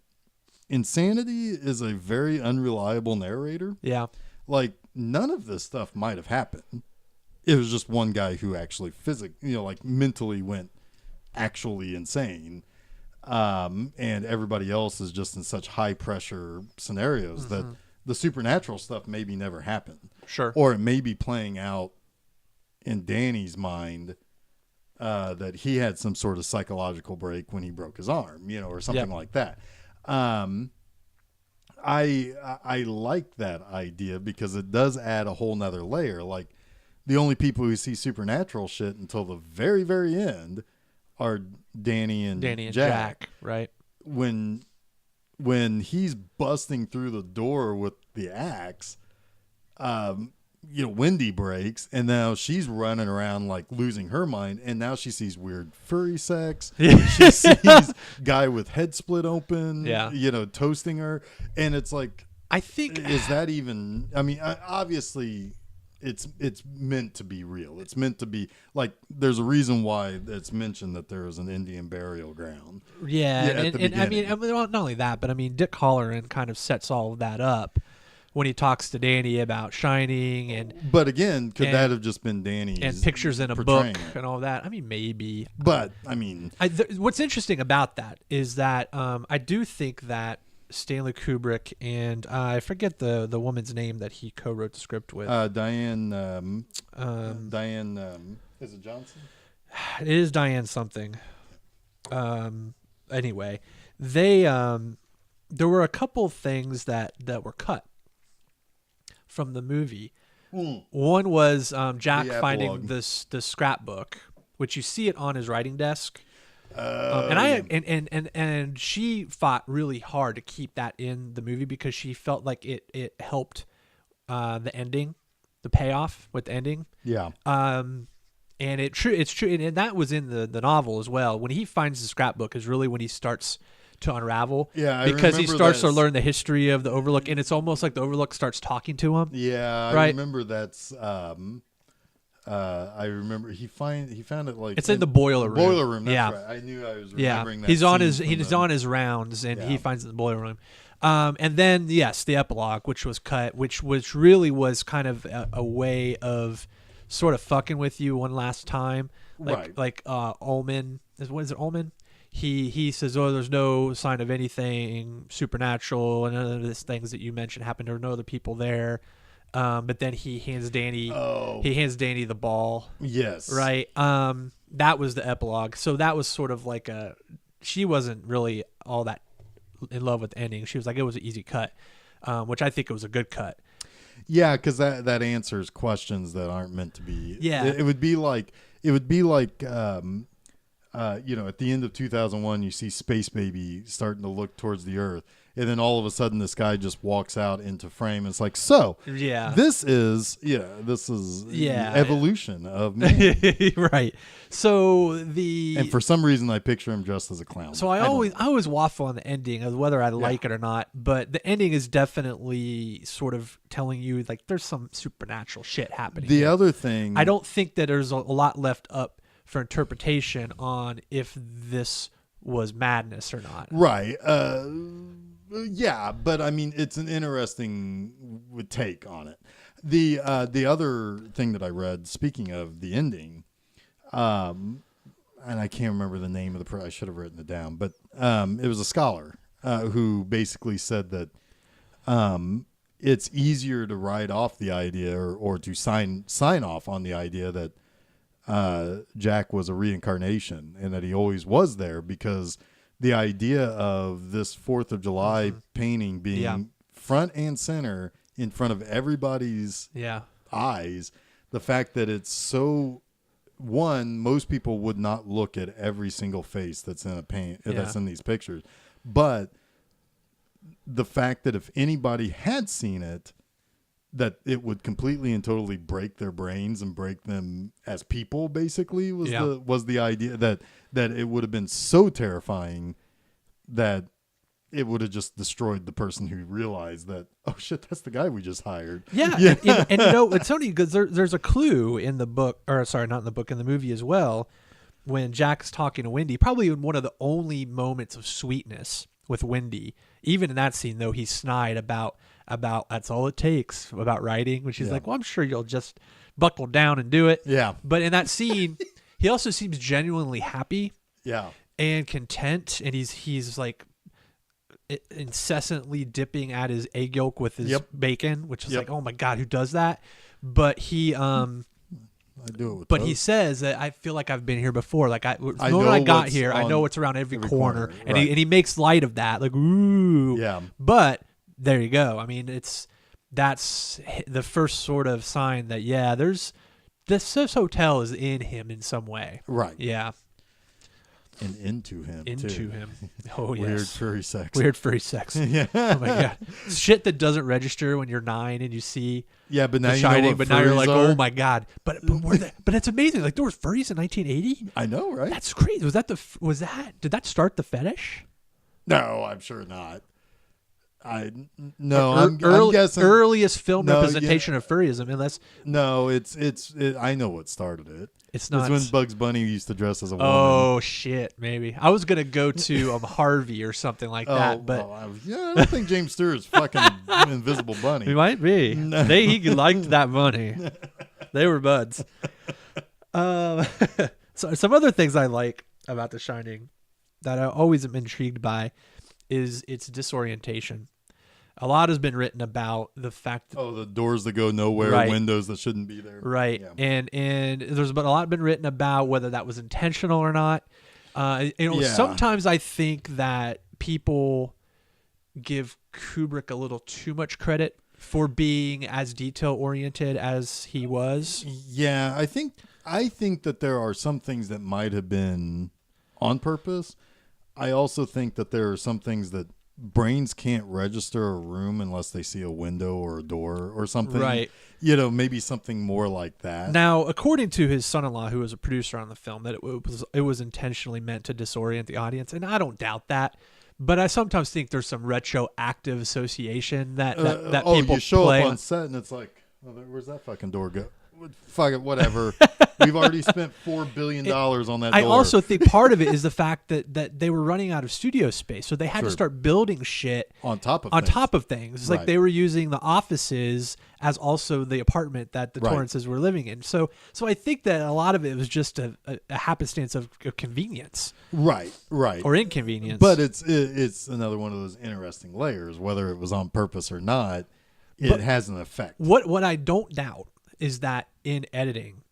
insanity is a very unreliable narrator. Yeah. Like none of this stuff might have happened. It was just one guy who actually like mentally went actually insane. And everybody else is just in such high pressure scenarios that the supernatural stuff maybe never happened. Sure. Or it may be playing out in Danny's mind that he had some sort of psychological break when he broke his arm, you know, or something like that. I like that idea because it does add a whole nother layer. Like the only people who see supernatural shit until the very, very end are Danny and Jack, right? When he's busting through the door with the axe, you know, Wendy breaks, and now she's running around like losing her mind, and now she sees weird furry sex. She sees guy with head split open, you know, toasting her, and it's like, I think, is that even? I mean, obviously. It's meant to be real. It's meant to be like there's a reason why it's mentioned that there is an Indian burial ground. Yeah, and I mean, not only that, but I mean, Dick Halloran kind of sets all of that up when he talks to Danny about Shining and. But again, could that have just been Danny and pictures in a book and all that? I mean, maybe. But I mean, what's interesting about that is that I do think that Stanley Kubrick and I forget the woman's name that he co-wrote the script with. Diane. Is it Johnson? It is Diane something. Anyway, they there were a couple things that were cut from the movie. One was Jack finding this scrapbook, which you see it on his writing desk. And she fought really hard to keep that in the movie because she felt like it helped the ending, the payoff with the ending. Yeah. And it's true, and that was in the novel as well. When he finds the scrapbook is really when he starts to unravel. Yeah, because he starts to learn the history of the Overlook, and it's almost like the Overlook starts talking to him. Yeah, right? I remember that's. I remember he found it like it's in the boiler room. Boiler room. That's yeah, right. I knew I was remembering that. He's on his rounds, and he finds it in the boiler room. And then yes, the epilogue, which was cut, which really was kind of a way of sort of fucking with you one last time, like Ullman. What is it, Ullman? He says, "Oh, there's no sign of anything supernatural, and none of these things that you mentioned happened. There are no other people there." But then he hands Danny the ball. Yes. Right. That was the epilogue. So that was sort of like she wasn't really all that in love with the ending. She was like, it was an easy cut, which I think it was a good cut. Yeah, because that answers questions that aren't meant to be. Yeah. It would be like at the end of 2001, you see Space Baby starting to look towards the Earth, and then all of a sudden this guy just walks out into frame. And it's like, this is evolution of man. Right. So and for some reason I picture him just as a clown. So I always waffle on the ending of whether I like it or not, but the ending is definitely sort of telling you like there's some supernatural shit happening. The other thing, I don't think that there's a lot left up for interpretation on if this was madness or not. Right. Yeah, but I mean, it's an interesting take on it. The other thing that I read, speaking of the ending, and I can't remember the name of the person. I should have written it down, but it was a scholar who basically said that it's easier to write off the idea or to sign off on the idea that Jack was a reincarnation and that he always was there, because the idea of this 4th of July painting being front and center in front of everybody's eyes, the fact that it's so, most people would not look at every single face that's in that's in these pictures, but the fact that if anybody had seen it, that it would completely and totally break their brains and break them as people, basically, was the idea that it would have been so terrifying that it would have just destroyed the person who realized that, oh shit, that's the guy we just hired. Yeah. And it's funny because there's a clue in the book, or sorry, not in the book, in the movie as well, when Jack's talking to Wendy, probably in one of the only moments of sweetness with Wendy. Even in that scene, though, he's snide about that's all it takes about writing, when she's like, well, I'm sure you'll just buckle down and do it. Yeah. But in that scene, he also seems genuinely happy. Yeah. And content, and he's like incessantly dipping at his egg yolk with his bacon, which is like, oh my god, who does that? But he I do it with but toast. He says that I feel like I've been here before. Like the moment I got here, I know what's around every corner. And he makes light of that, like, ooh. Yeah. But there you go. I mean, that's the first sort of sign that this hotel is in him in some way. Right. Yeah. And into him. Oh, yes. Weird furry sex. Yeah. Oh, my God. Shit that doesn't register when you're 9 and you see but now The you Shining, know what but now you're like, furries oh, my God. But it's amazing. Like, there were furries in 1980? I know, right? That's crazy. Did that start the fetish? No, I'm sure not. I'm guessing earliest film representation of furryism, unless I know what started it. It's not. It's when Bugs Bunny used to dress as a woman. Oh shit, maybe I was gonna go to Harvey or something like that, but I don't think James Stewart's fucking Invisible Bunny. He might be. No. He liked that bunny. They were buds. So some other things I like about The Shining that I always am intrigued by is its disorientation. A lot has been written about the fact that the doors that go nowhere, windows that shouldn't be there. Right. Yeah. And there's been a lot been written about whether that was intentional or not. Sometimes I think that people give Kubrick a little too much credit for being as detail oriented as he was. Yeah, I think that there are some things that might have been on purpose. I also think that there are some things that brains can't register a room unless they see a window or a door or something. Right. Maybe something more like that. Now, according to his son-in-law, who was a producer on the film, that it was intentionally meant to disorient the audience, and I don't doubt that. But I sometimes think there's some retroactive association that people you show play up on set and it's like, where's that fucking door go? Fuck it, whatever. We've already spent $4 billion on that door. I also think part of it is the fact that they were running out of studio space, so they had to start building shit on top of things. It's like they were using the offices as also the apartment that the Torrances were living in. So I think that a lot of it was just a happenstance of convenience, right, or inconvenience. But it's another one of those interesting layers. Whether it was on purpose or not, it has an effect. What I don't doubt is that in editing,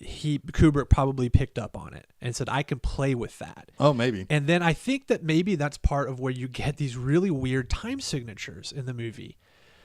Kubrick probably picked up on it and said, I can play with that. Oh, maybe. And then I think that maybe that's part of where you get these really weird time signatures in the movie.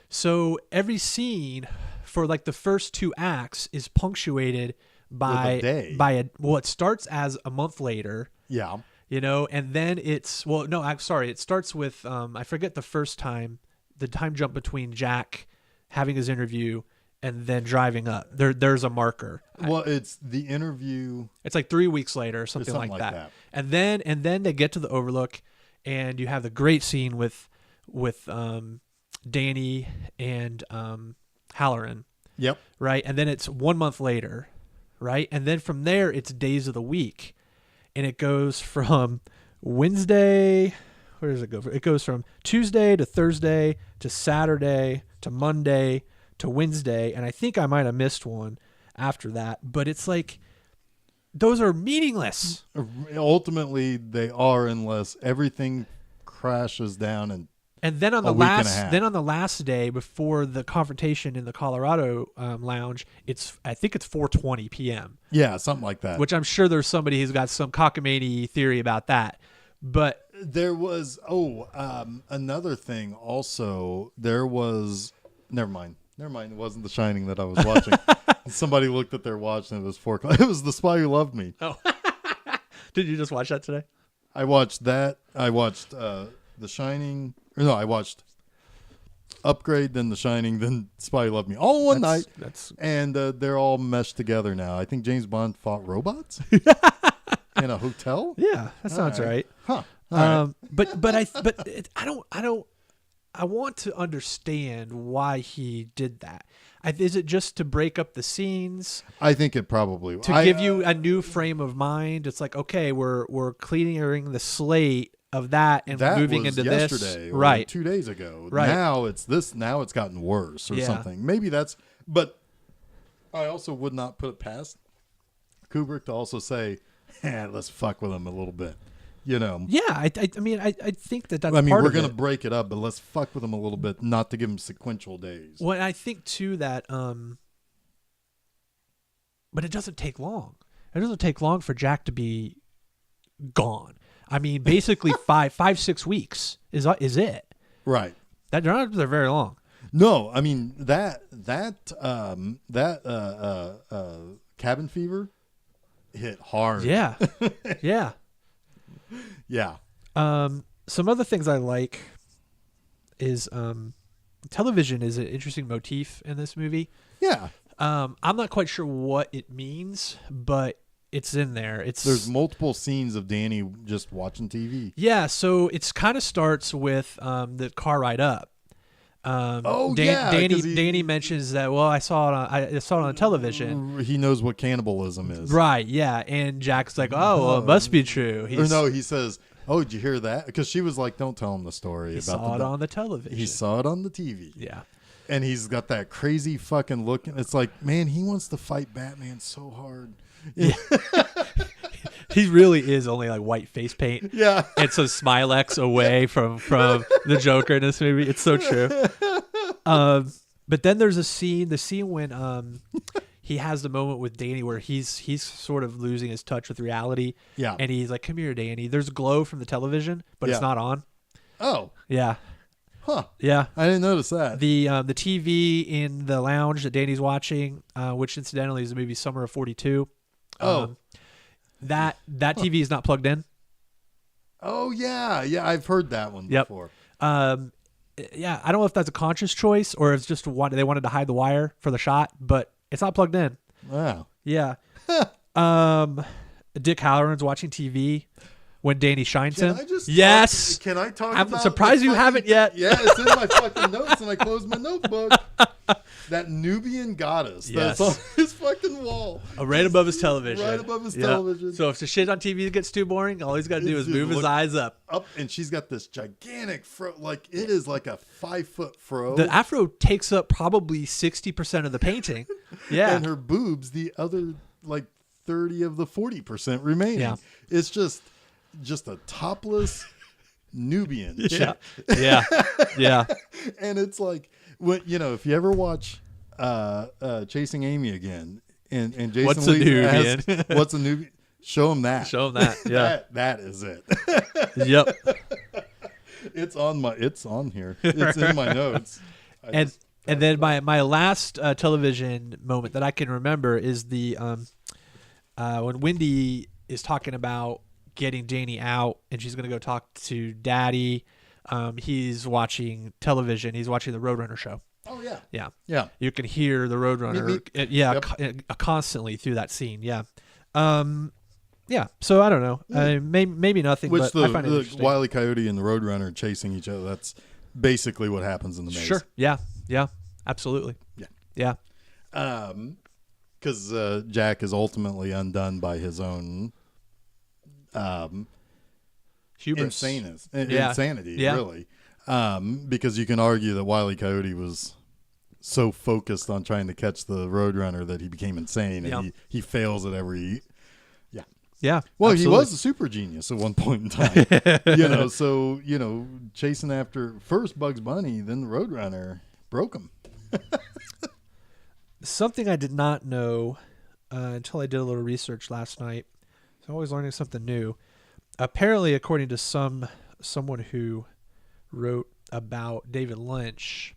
So every scene for like the first 2 acts is punctuated by a day. It starts as a month later. Yeah. And then it starts with, I forget the first time, the time jump between Jack having his interview and then driving up. There's a marker. Well, it's the interview. It's like 3 weeks later, something like that. And then they get to the Overlook, and you have the great scene with Danny and Halloran. Yep. Right, and then it's 1 month later, right, and then from there it's days of the week, and it goes from Wednesday. Where does it go? It goes from Tuesday to Thursday to Saturday to Monday to Wednesday, and I think I might have missed one after that, but it's like those are meaningless. Ultimately, they are, unless everything crashes down and then on the last day before the confrontation in the Colorado lounge, I think it's 4:20 p.m. Yeah, something like that. Which I'm sure there's somebody who's got some cockamamie theory about that, but there was another thing also. There was never mind. It wasn't The Shining that I was watching. Somebody looked at their watch and it was 4 o'clock. It was The Spy Who Loved Me. Oh, did you just watch that today? I watched that. I watched The Shining. No, I watched Upgrade, then The Shining, then Spy Who Loved Me, all in one night. And they're all meshed together now. I think James Bond fought robots in a hotel. Yeah, that sounds right. Huh. I want to understand why he did that. Is it just to break up the scenes? I think it probably to give you a new frame of mind. It's like, okay, we're clearing the slate of that and moving into yesterday, this. Right, 2 days ago. Right. Now it's this. Now it's gotten worse or something. Maybe that's. But I also would not put it past Kubrick to also say, let's fuck with him a little bit. Yeah, I mean, I think that's part of it. I mean, we're going to break it up, but let's fuck with him a little bit, not to give him sequential days. Well, I think, too, that... but it doesn't take long. It doesn't take long for Jack to be gone. I mean, basically 5-6 weeks is it. Right. They're very long. No, I mean, that cabin fever hit hard. Yeah. Yeah. Yeah. Some other things I like is television is an interesting motif in this movie. Yeah. I'm not quite sure what it means, but it's in there. There's multiple scenes of Danny just watching TV. Yeah, so it's kind of starts with the car ride up. Danny mentions that. Well, I saw it on television. He knows what cannibalism is, right? Yeah, and Jack's like, "Oh, well, it must be true." He says, "Oh, did you hear that?" Because she was like, "Don't tell him the story about saw it on the television." He saw it on the TV. Yeah, and he's got that crazy fucking look. It's like, man, he wants to fight Batman so hard. Yeah. He really is only like white face paint. Yeah. And so Smilex away from the Joker in this movie. It's so true. But then there's the scene when he has the moment with Danny where he's sort of losing his touch with reality. Yeah. And he's like, "Come here, Danny." There's glow from the television, but it's not on. Oh. Yeah. Huh. Yeah. I didn't notice that. The TV in the lounge that Danny's watching, which incidentally is the movie Summer of 42. that TV is not plugged in. Oh yeah, I've heard that one Yep. before. Yeah, I don't know if that's a conscious choice or if it's just they wanted to hide the wire for the shot, but it's not plugged in. Wow. Yeah. Dick Halloran's watching TV when Danny shines him. Yes. Can I talk I'm about surprised you haven't yet. Yeah, it's in my fucking notes and I closed my notebook. That Nubian goddess Yes. that's on his fucking wall. Right above his television. Right above his television. So if the shit on TV gets too boring, all he's got to do is move his eyes up. And she's got this gigantic fro. Like, it is like a 5-foot fro. The afro takes up probably 60% of the painting. Yeah. And her boobs, the other, like, 30 of the 40% remaining. Yeah. It's just a topless Nubian chick. Yeah. Yeah. And it's like, if you ever watch Chasing Amy again, and Jason What's a Lee Nubian? asks, what's a Nubian? Show him that. Show him that. Yeah. that is it. Yep. It's on here. It's in my notes. And then my last television moment that I can remember is the when Wendy is talking about getting Janie out and she's going to go talk to Daddy. He's watching television. He's watching the Roadrunner show. Oh yeah. Yeah. Yeah. You can hear the Roadrunner. Constantly through that scene. Yeah. Yeah. So I don't know. Maybe nothing. But I find it interesting. Wile E. Coyote and the Roadrunner chasing each other. That's basically what happens in the maze. Sure. Yeah. Yeah. Absolutely. Yeah. Yeah. Because Jack is ultimately undone by his own Hubris. insanity, Yeah. really. Because you can argue that Wile E. Coyote was so focused on trying to catch the Roadrunner that he became insane, and he fails at every. Yeah. Well, absolutely. he was a super genius at one point in time. So chasing after first Bugs Bunny, then the Roadrunner broke him. Something I did not know until I did a little research last night. So I'm always learning something new. Apparently, according to someone who wrote about David Lynch,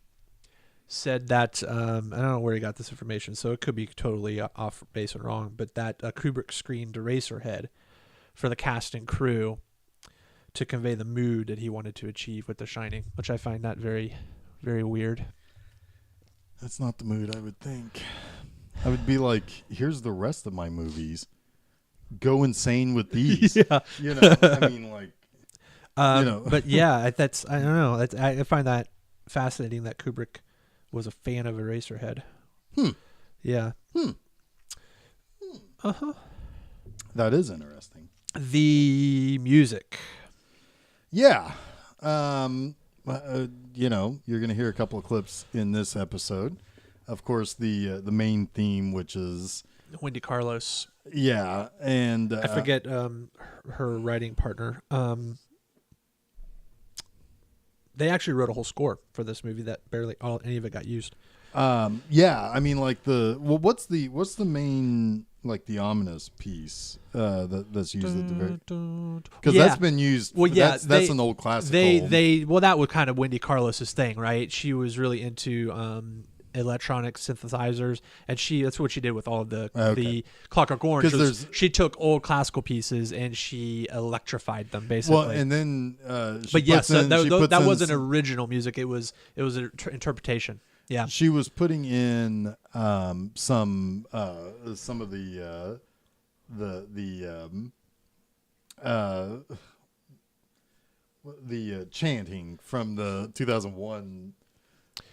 said that I don't know where he got this information, so it could be totally off base and wrong, but that Kubrick screened Eraserhead for the cast and crew to convey the mood that he wanted to achieve with The Shining, which I find that very, very weird. That's not the mood I would think. I would be like, here's the rest of my movies. Go insane with these. Yeah. I mean, like, But yeah, that's, I don't know. I find that fascinating that Kubrick was a fan of Eraserhead. Yeah. Uh-huh. That is interesting. The music. Yeah. You're going to hear a couple of clips in this episode. Of course, the main theme, which is Wendy Carlos. Yeah, and I forget her writing partner. They actually wrote a whole score for this movie that barely any of it got used. Yeah, I mean, like what's the main, like, the ominous piece that's used at the very, because that's been used. Well, yeah, that's an old classical. That was kind of Wendy Carlos's thing, right? She was really into electronic synthesizers, and that's what she did with all of the Clockwork Orange. She took old classical pieces and she electrified them, basically. Well, and then that wasn't original music. It was an interpretation. Yeah, she was putting in some of the chanting from the 2001.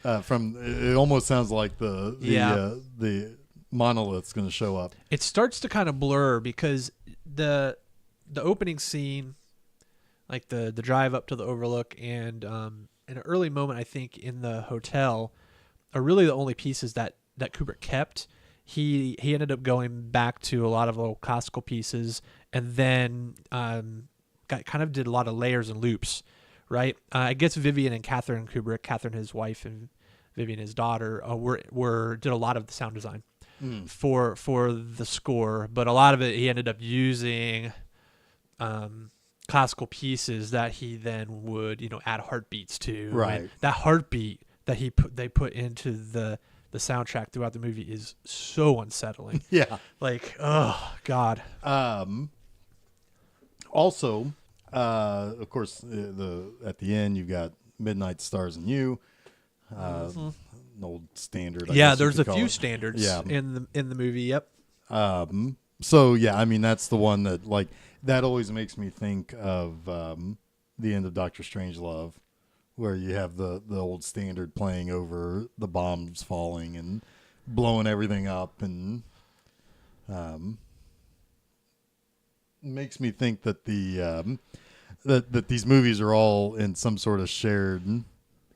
It almost sounds like the monolith's going to show up. It starts to kind of blur because the opening scene, like the drive up to the overlook, and an early moment, I think, in the hotel, are really the only pieces that Kubrick kept. He ended up going back to a lot of old classical pieces, and then did a lot of layers and loops. Right, I guess Vivian and Catherine Kubrick, Catherine his wife and Vivian his daughter, did a lot of the sound design for the score, but a lot of it he ended up using classical pieces that he then would add heartbeats to. Right, and that heartbeat that they put into the soundtrack throughout the movie is so unsettling. Yeah, like, oh God. Also, of course, at the end you've got Midnight Stars and You, an old standard. I guess there's you a could call few it. standards Yeah. in the movie. Yep. So yeah, I mean that's the one that like that always makes me think of the end of Doctor Strangelove, where you have the old standard playing over the bombs falling and blowing everything up, and makes me think that that these movies are all in some sort of shared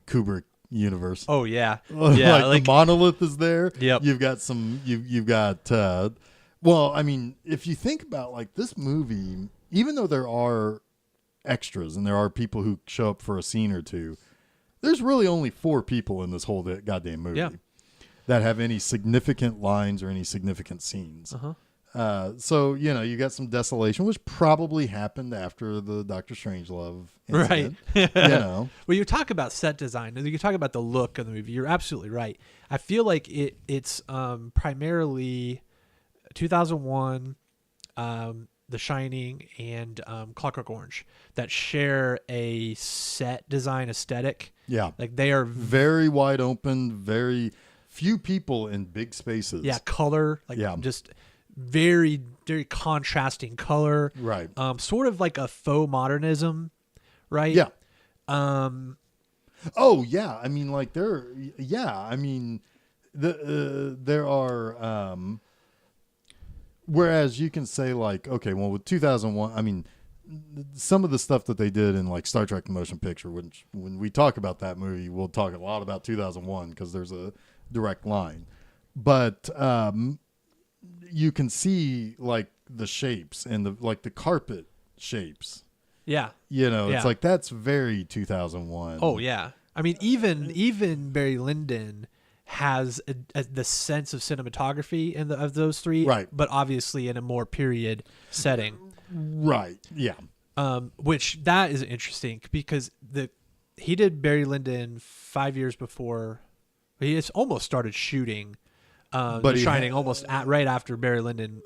Kubrick universe. Oh yeah, yeah. Like the monolith is there. Yep. You've got some. You've got. Well, I mean, if you think about like this movie, even though there are extras and there are people who show up for a scene or two, there's really only 4 people in this whole goddamn movie that have any significant lines or any significant scenes. So, you got some desolation, which probably happened after the Doctor Strangelove incident. Right. Well, you talk about set design, and you talk about the look of the movie. You're absolutely right. I feel like it's primarily 2001, The Shining, and Clockwork Orange that share a set design aesthetic. Yeah. Like they are very wide open, very few people in big spaces. Yeah, color, just very, very contrasting color. Right. Sort of like a faux modernism, right? Yeah. Oh yeah. I mean, like there are. Whereas you can say like, okay, well with 2001, I mean, some of the stuff that they did in like Star Trek: The Motion Picture, which when we talk about that movie, we'll talk a lot about 2001 because there's a direct line. But you can see like the shapes and the carpet shapes. Yeah. It's like that's very 2001. Oh yeah. I mean, even Barry Lyndon has the sense of cinematography of those 3, right? But obviously in a more period setting, right? Yeah. Which that is interesting because he did Barry Lyndon 5 years before. He has almost started shooting The Shining right after Barry Lyndon.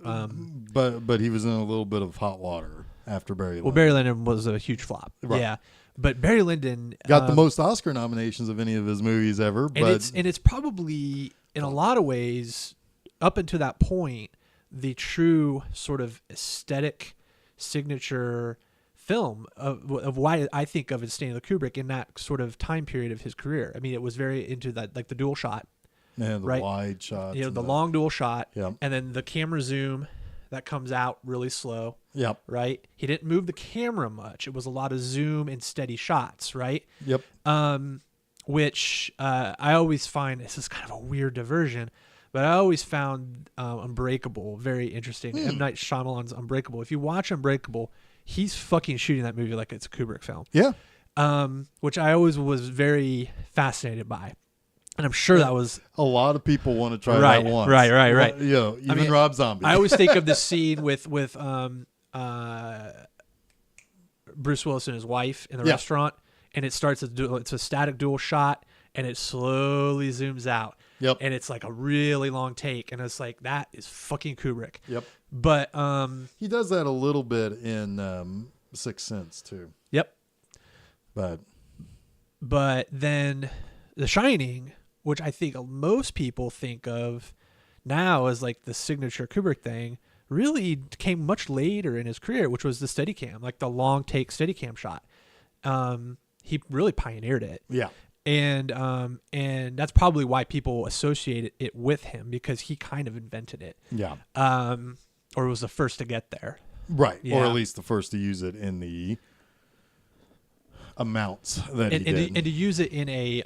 But he was in a little bit of hot water after Barry Lyndon. Well, Barry Lyndon was a huge flop. Right. Yeah. But Barry Lyndon got the most Oscar nominations of any of his movies ever. And it's probably in a lot of ways up until that point the true sort of aesthetic signature film of why I think of as Stanley Kubrick in that sort of time period of his career. I mean, it was very into that, like the dual shot, the right? Wide shots, the long dual shot, yep. And then the camera zoom that comes out really slow. Yep. Right. He didn't move the camera much. It was a lot of zoom and steady shots. Right. Yep. Which I always find this is kind of a weird diversion, but I always found Unbreakable very interesting. M. Night Shyamalan's Unbreakable. If you watch Unbreakable, he's fucking shooting that movie like it's a Kubrick film. Yeah. Which I always was very fascinated by. And I'm sure that was a lot of people want to try that once. Right. Even Rob Zombie. I always think of this scene with Bruce Willis and his wife in the restaurant, and it starts it's a static dual shot, and it slowly zooms out. Yep. And it's like a really long take, and it's like that is fucking Kubrick. Yep. But he does that a little bit in Sixth Sense too. Yep. But then The Shining, which I think most people think of now as like the signature Kubrick thing, really came much later in his career, which was the Steadicam, like the long take Steadicam shot. He really pioneered it. Yeah. And that's probably why people associate it with him, because he kind of invented it. Yeah. Or was the first to get there. Right. Yeah. Or at least the first to use it in the amounts that he did. And to use it in a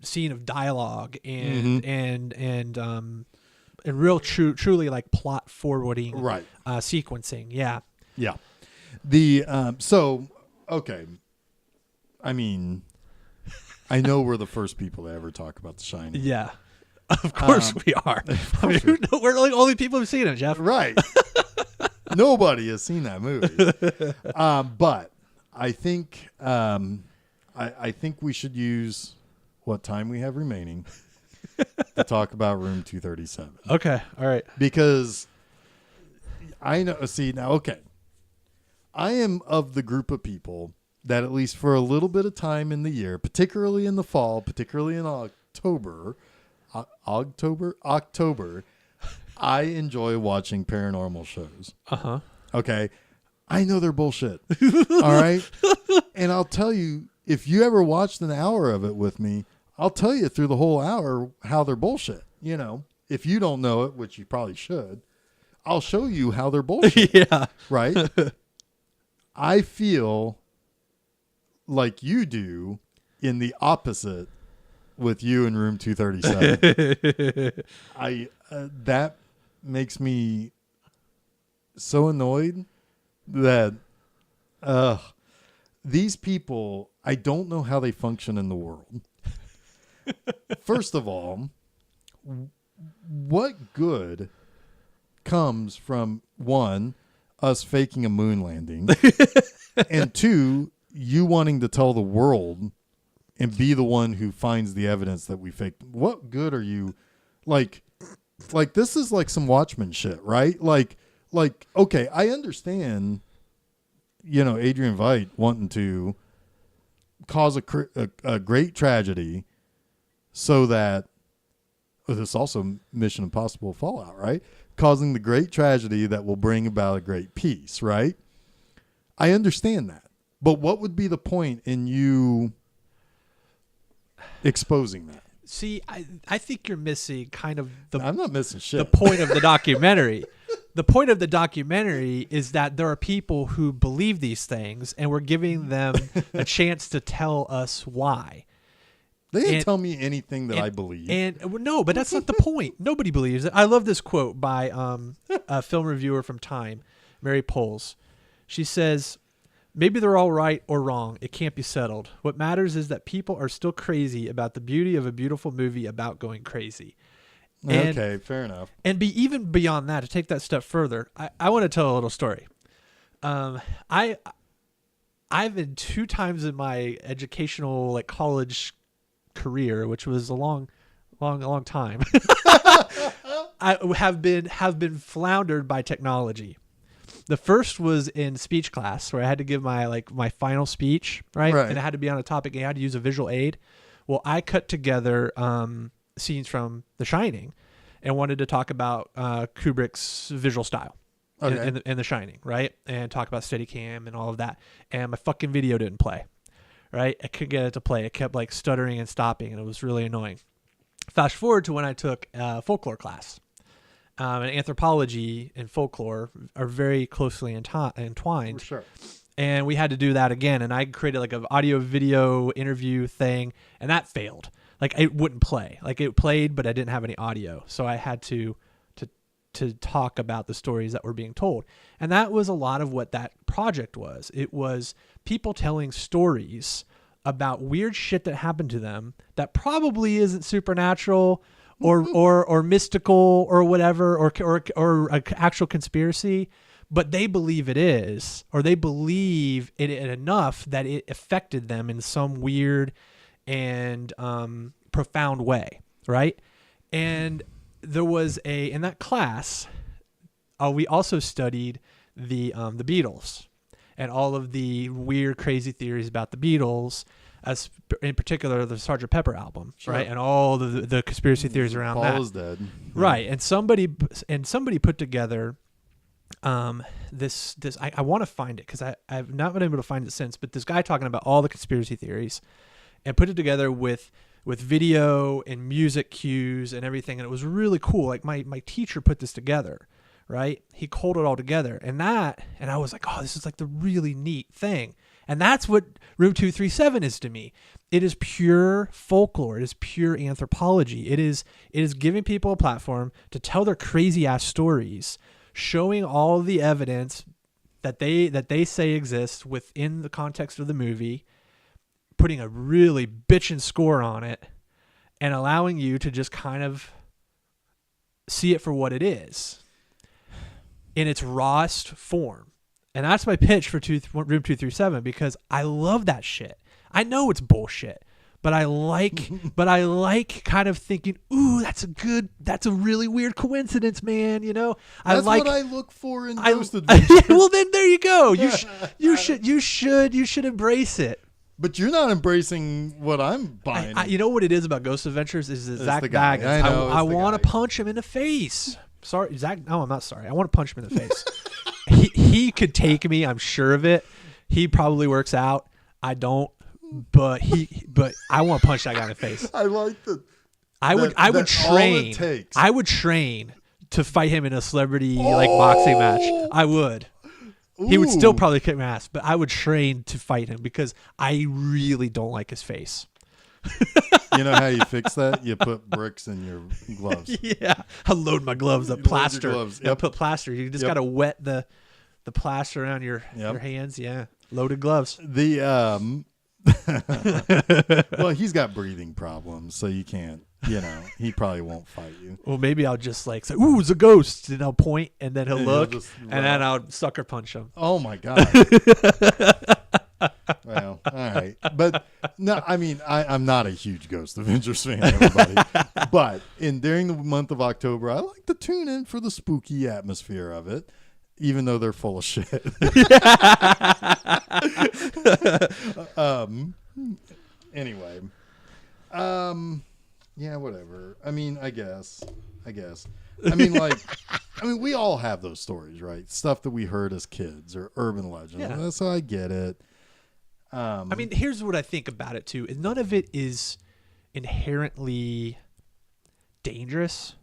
scene of dialogue and real truly like plot forwarding, right? Sequencing, yeah. Okay. I mean, I know we're the first people to ever talk about The Shining. Yeah, of course we are. I mean, we're the only people who've seen it, Jeff. Right. Nobody has seen that movie. But I think I think we should use what time we have remaining to talk about Room 237. Okay. All right. Because I know. See now. Okay. I am of the group of people that at least for a little bit of time in the year, particularly in the fall, particularly in October, I enjoy watching paranormal shows. Uh-huh. Okay. I know they're bullshit. All right. And I'll tell you, if you ever watched an hour of it with me, I'll tell you through the whole hour how they're bullshit. You know, if you don't know it, which you probably should, I'll show you how they're bullshit. Yeah. Right. I feel like you do in the opposite with you in room 237. That makes me so annoyed that these people, I don't know how they function in the world. First of all, what good comes from, one, us faking a moon landing, and two, you wanting to tell the world and be the one who finds the evidence that we faked? What good are you? Like this is like some Watchmen shit, right? Like, okay, I understand, Adrian Veidt wanting to cause a great tragedy so that this also Mission Impossible Fallout, right? Causing the great tragedy that will bring about a great peace, right? I understand that. But what would be the point in you exposing that? See, I think you're missing kind of I'm not missing shit. The point of the documentary. The point of the documentary is that there are people who believe these things, and we're giving them a chance to tell us why. They didn't tell me anything that I believe. No, but that's not the point. Nobody believes it. I love this quote by a film reviewer from Time, Mary Poles. She says, "Maybe they're all right or wrong. It can't be settled. What matters is that people are still crazy about the beauty of a beautiful movie about going crazy." Okay, fair enough. And even beyond that, to take that step further, I want to tell a little story. I've been 2 times in my educational, college career, which was a long time. I have been floundered by technology. The first was in speech class, where I had to give my final speech, right? And it had to be on a topic, and I had to use a visual aid. Well, I cut together scenes from The Shining and wanted to talk about Kubrick's visual style in The Shining, right? And talk about Steadicam and all of that. And my fucking video didn't play, right? I couldn't get it to play. It kept stuttering and stopping, and it was really annoying. Fast forward to when I took folklore class. And anthropology and folklore are very closely entwined. For sure. And we had to do that again. And I created an audio video interview thing, and that failed. It wouldn't play. It played, but I didn't have any audio. So I had to talk about the stories that were being told. And that was a lot of what that project was. It was people telling stories about weird shit that happened to them that probably isn't supernatural or mystical or whatever, or an actual conspiracy, but they believe it is, or they believe it enough that it affected them in some weird and profound way, right? And there was in that class, we also studied the Beatles and all of the weird, crazy theories about the Beatles, as in particular the Sgt. Pepper album, right? And all the conspiracy theories around that. Paul is dead, right? And somebody put together this. I want to find it because I've not been able to find it since. But this guy talking about all the conspiracy theories and put it together with video and music cues and everything, and it was really cool. My teacher put this together, right? He culled it all together, and I was like, oh, this is the really neat thing. And that's what Room 237 is to me. It is pure folklore. It is pure anthropology. It is giving people a platform to tell their crazy ass stories, showing all the evidence that they say exists within the context of the movie, putting a really bitchin' score on it, and allowing you to just kind of see it for what it is in its rawest form. And that's my pitch for Room 237, because I love that shit. I know it's bullshit, But I like kind of thinking, ooh, that's a really weird coincidence, man. You know, That's what I look for in Ghost Adventure. Yeah, well, then there you go. You should embrace it. But you're not embracing what I'm buying. You know what it is about Ghost Adventures is that Zach the guy. Baggins. I know, I want to punch him in the face. Sorry, Zach. No, I'm not sorry. I want to punch him in the face. He could take me. I'm sure of it. He probably works out. I don't. But I want to punch that guy in the face. I like that. I would train to fight him in a celebrity like boxing match. I would. Ooh. He would still probably kick my ass, but I would train to fight him because I really don't like his face. You know how you fix that? You put bricks in your gloves. Yeah, I load my gloves up, plaster. Gloves. Yep. Put plaster. You just gotta wet the plaster around your hands. Yeah, loaded gloves. Well, he's got breathing problems, so you can't. You know, he probably won't fight you. Well, maybe I'll just like say, "Ooh, it's a ghost," and I'll point, and then he'll look, and then I'll sucker punch him. Oh my god. Well, all right, but no, I mean, I'm not a huge Ghost Adventures fan, everybody. But during the month of October, I like to tune in for the spooky atmosphere of it, even though they're full of shit. Anyway, yeah, whatever. I mean, I guess. I mean, we all have those stories, right? Stuff that we heard as kids or urban legends. Yeah. So I get it. I mean, here's what I think about it too: is none of it is inherently dangerous,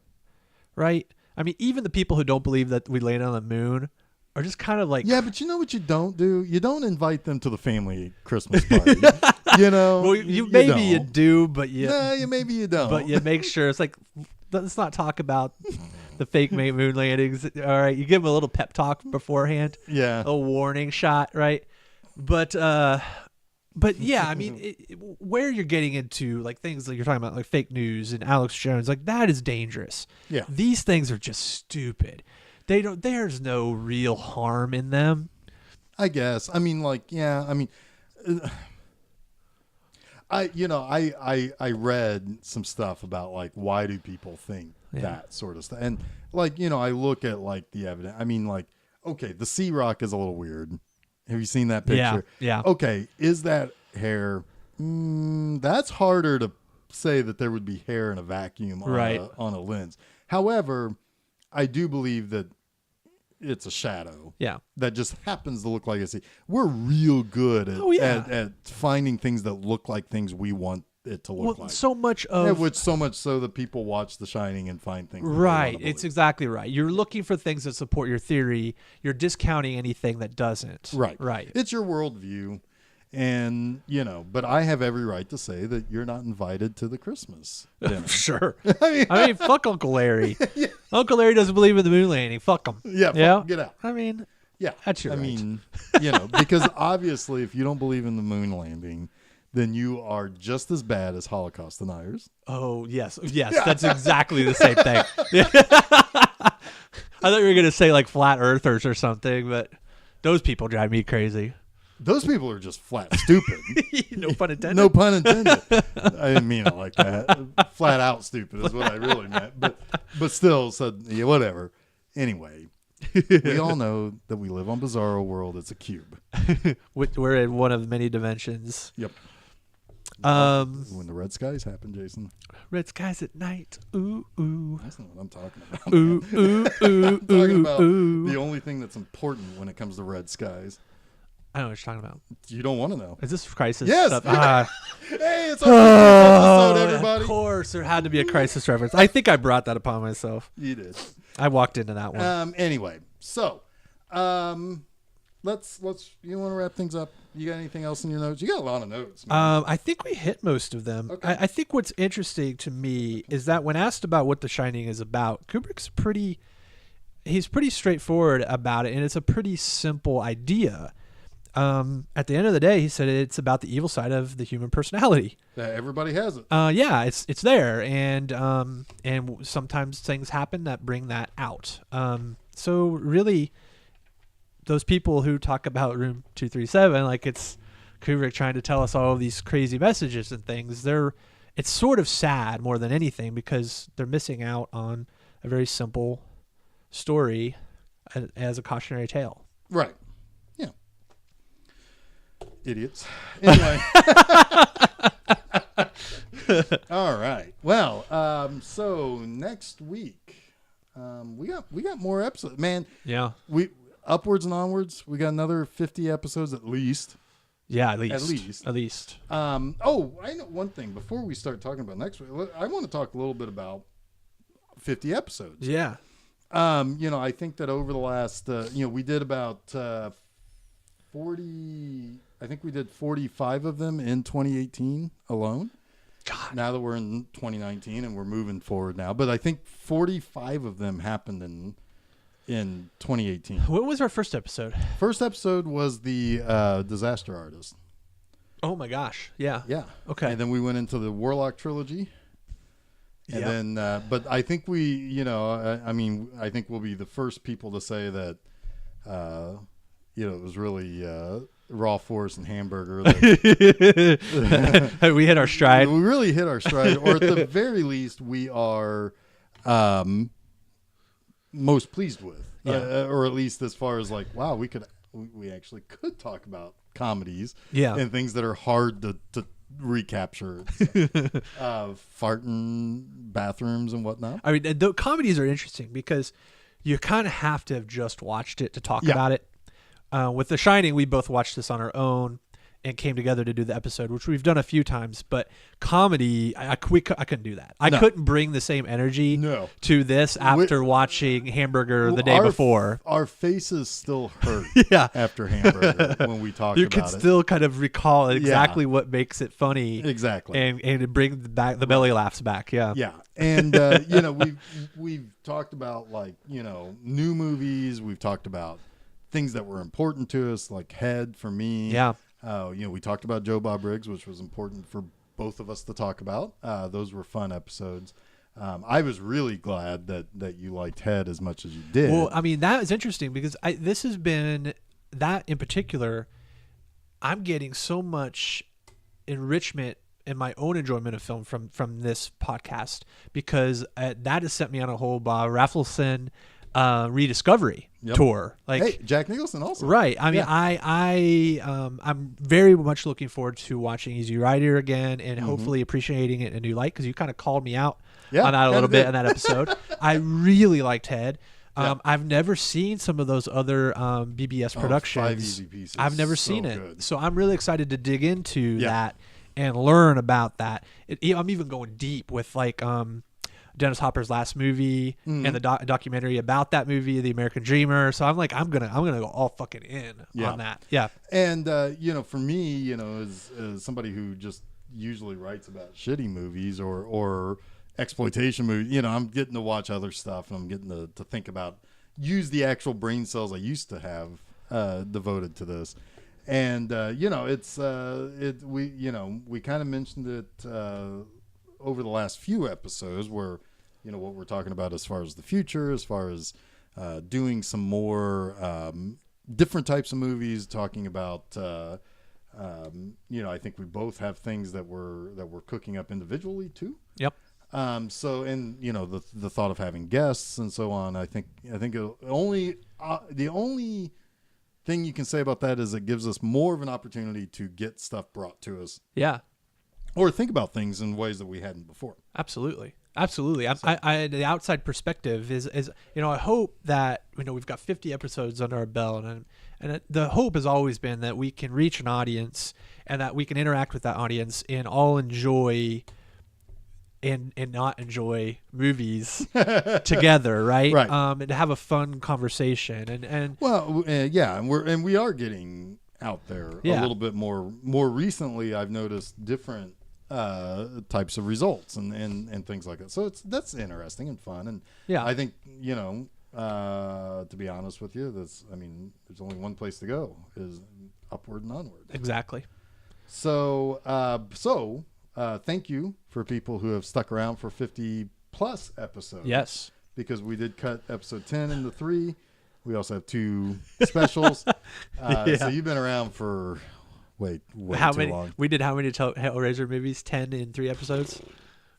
right? I mean, even the people who don't believe that we landed on the moon are just kind of like, yeah, but you know what you don't do? You don't invite them to the family Christmas party. You know, well, maybe you do, but maybe you don't. But you make sure it's like, let's not talk about the fake moon landings. All right, you give them a little pep talk beforehand. Yeah, a warning shot, right? But yeah, I mean, where you're getting into like things like you're talking about, like fake news and Alex Jones, like that is dangerous. Yeah, these things are just stupid. There's no real harm in them. I guess. I mean, like, yeah. I mean, I read some stuff about like why do people think that sort of stuff, and like, you know, I look at like the evidence. I mean, like, okay, the Sea Rock is a little weird. Have you seen that picture? Yeah. Okay, is that hair? That's harder to say that there would be hair in a vacuum on a lens. However, I do believe that it's a shadow. Yeah. That just happens to look like a sea. We're real good at finding things that look like things we want it to look like. So much of so much so that people watch The Shining and find things. Right. It's exactly right. You're looking for things that support your theory. You're discounting anything that doesn't. Right. Right. It's your worldview. And, you know, but I have every right to say that you're not invited to the Christmas dinner. Sure. I mean, fuck Uncle Larry. Yeah. Uncle Larry doesn't believe in the moon landing. Fuck him. Yeah. Get out. I mean, yeah. That's your right. I mean, you know, because obviously if you don't believe in the moon landing, then you are just as bad as Holocaust deniers. Oh, yes. Yes, that's exactly the same thing. I thought you were going to say like flat earthers or something, but those people drive me crazy. Those people are just flat stupid. No pun intended. No pun intended. I didn't mean it like that. Flat out stupid is what I really meant. But still, so yeah, whatever. Anyway, we all know that we live on Bizarro World. It's a cube. We're in one of many dimensions. Yep. When the red skies happen, Jason. Red skies at night. Ooh, ooh. That's not what I'm talking about. Ooh, ooh, ooh, I'm talking about ooh. the only thing that's important when it comes to red skies. I know what you're talking about. You don't want to know. Is this Crisis yes. stuff? Hey, it's our episode, everybody. Of course, there had to be a Crisis reference. I think I brought that upon myself. You did. I walked into that one. Anyway, so let's. You want to wrap things up? You got anything else in your notes? You got a lot of notes. I think we hit most of them. Okay. I think what's interesting to me is that when asked about what The Shining is about, Kubrick's pretty straightforward about it, and it's a pretty simple idea. At the end of the day, he said it's about the evil side of the human personality. Everybody has it. Yeah, it's there, and sometimes things happen that bring that out. So really, those people who talk about room 237, like it's Kubrick trying to tell us all of these crazy messages and things, it's sort of sad more than anything because they're missing out on a very simple story as a cautionary tale. Right. Yeah. Idiots. Anyway. All right. Well, so next week, we got more episodes. Man, yeah. We upwards and onwards. We got another 50 episodes at least. Yeah, at least. At least. I know one thing. Before we start talking about next week, I want to talk a little bit about 50 episodes. Yeah. I think that over the last, we did about 40. I think we did 45 of them in 2018 alone. God. Now that we're in 2019 and we're moving forward now, but I think 45 of them happened in 2018. What was our first episode? First episode was the Disaster Artist. Oh my gosh. Yeah. Yeah. Okay. And then we went into the Warlock trilogy. And then, but I think I think we'll be the first people to say that, it was really Raw Force and Hamburger. We hit our stride. We really hit our stride, or at the very least, we are most pleased with, or at least as far as like, wow, we actually could talk about comedies, and things that are hard to recapture, farting bathrooms and whatnot. I mean, the comedies are interesting because you kind of have to have just watched it to talk about it. With The Shining, we both watched this on our own and came together to do the episode, which we've done a few times. But comedy, I couldn't do that. I couldn't bring the same energy to this after watching Hamburger the day before. Our faces still hurt after Hamburger when we talked about it. You can still kind of recall exactly what makes it funny. Exactly. And bring back the belly laughs back. Yeah. Yeah. And, we've talked about new movies. We've talked about things that were important to us, like Head for me. Yeah. We talked about Joe Bob Briggs, which was important for both of us to talk about. Those were fun episodes. I was really glad that you liked Head as much as you did. Well, I mean, that is interesting because this has been, that in particular, I'm getting so much enrichment in my own enjoyment of film from this podcast because that has sent me on a whole Bob Raffleson rediscovery tour. Hey, Jack Nicholson also. Right. I mean, I'm very much looking forward to watching Easy Rider again and hopefully appreciating it in a new light because you kind of called me out on that a little bit in that episode. I really liked Head. I've never seen some of those other BBS productions. 5 Easy Pieces. I've never seen it. Good. So I'm really excited to dig into that and learn about that. I'm even going deep with Dennis Hopper's last movie and the documentary about that movie, The American Dreamer. So I'm gonna go all fucking in on that. Yeah. And for me, as somebody who just usually writes about shitty movies or exploitation movies, I'm getting to watch other stuff and I'm getting to think about, use the actual brain cells I used to have devoted to this. And we kind of mentioned it over the last few episodes where, what we're talking about as far as the future, as far as doing some more different types of movies, talking about, I think we both have things that we're cooking up individually too. Yep. The thought of having guests and so on, I think the only thing you can say about that is it gives us more of an opportunity to get stuff brought to us. Yeah. Or think about things in ways that we hadn't before. Absolutely. I the outside perspective is I hope that we've got 50 episodes under our belt, and the hope has always been that we can reach an audience and that we can interact with that audience and all enjoy and not enjoy movies together, right? Right. And to have a fun conversation and we are getting out there a little bit more. More recently, I've noticed different types of results and things like that. So that's interesting and fun. And I think, to be honest with you, there's only one place to go, is upward and onward. Exactly. So thank you for people who have stuck around for 50 plus episodes. Yes. Because we did cut episode 10 into 3. We also have 2 specials. So you've been around for way How too many? long. We did how many Hellraiser movies? 10 in 3 episodes.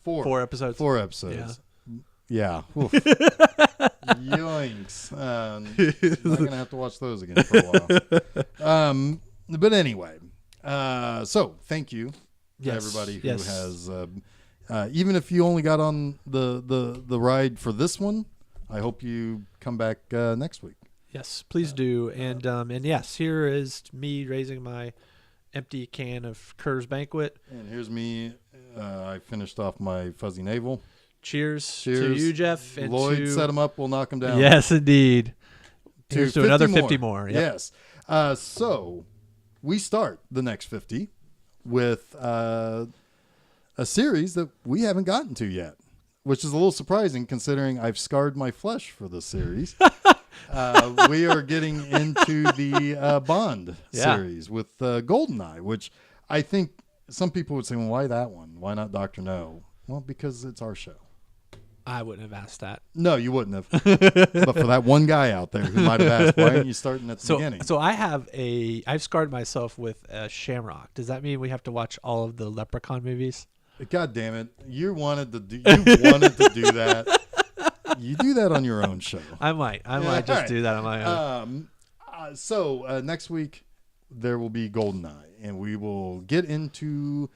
4 episodes. 4 episodes. Yeah. Oof. Yoinks. Not gonna have to watch those again for a while. But anyway, so thank you to everybody who has. Even if you only got on the ride for this one, I hope you come back next week. Yes, please do. And yes, here is me raising my empty can of Kerr's Banquet. And here's me. I finished off my Fuzzy Navel. Cheers to you, Geoff. And Lloyd set him up. We'll knock him down. Yes, indeed. Here's to another 50 more. more. Yep. Yes. So we start the next 50 with a series that we haven't gotten to yet, which is a little surprising considering I've scarred my flesh for this series. We are getting into the Bond series with GoldenEye, which I think some people would say, well, why that one? Why not Dr. No? Well, because it's our show. I wouldn't have asked that. No, you wouldn't have. But for that one guy out there who might have asked, why aren't you starting at the beginning? So I've scarred myself with Shamrock. Does that mean we have to watch all of the Leprechaun movies? God damn it. You wanted to do that. You do that on your own show. I might just do that on my own. So next week there will be GoldenEye, and we will get into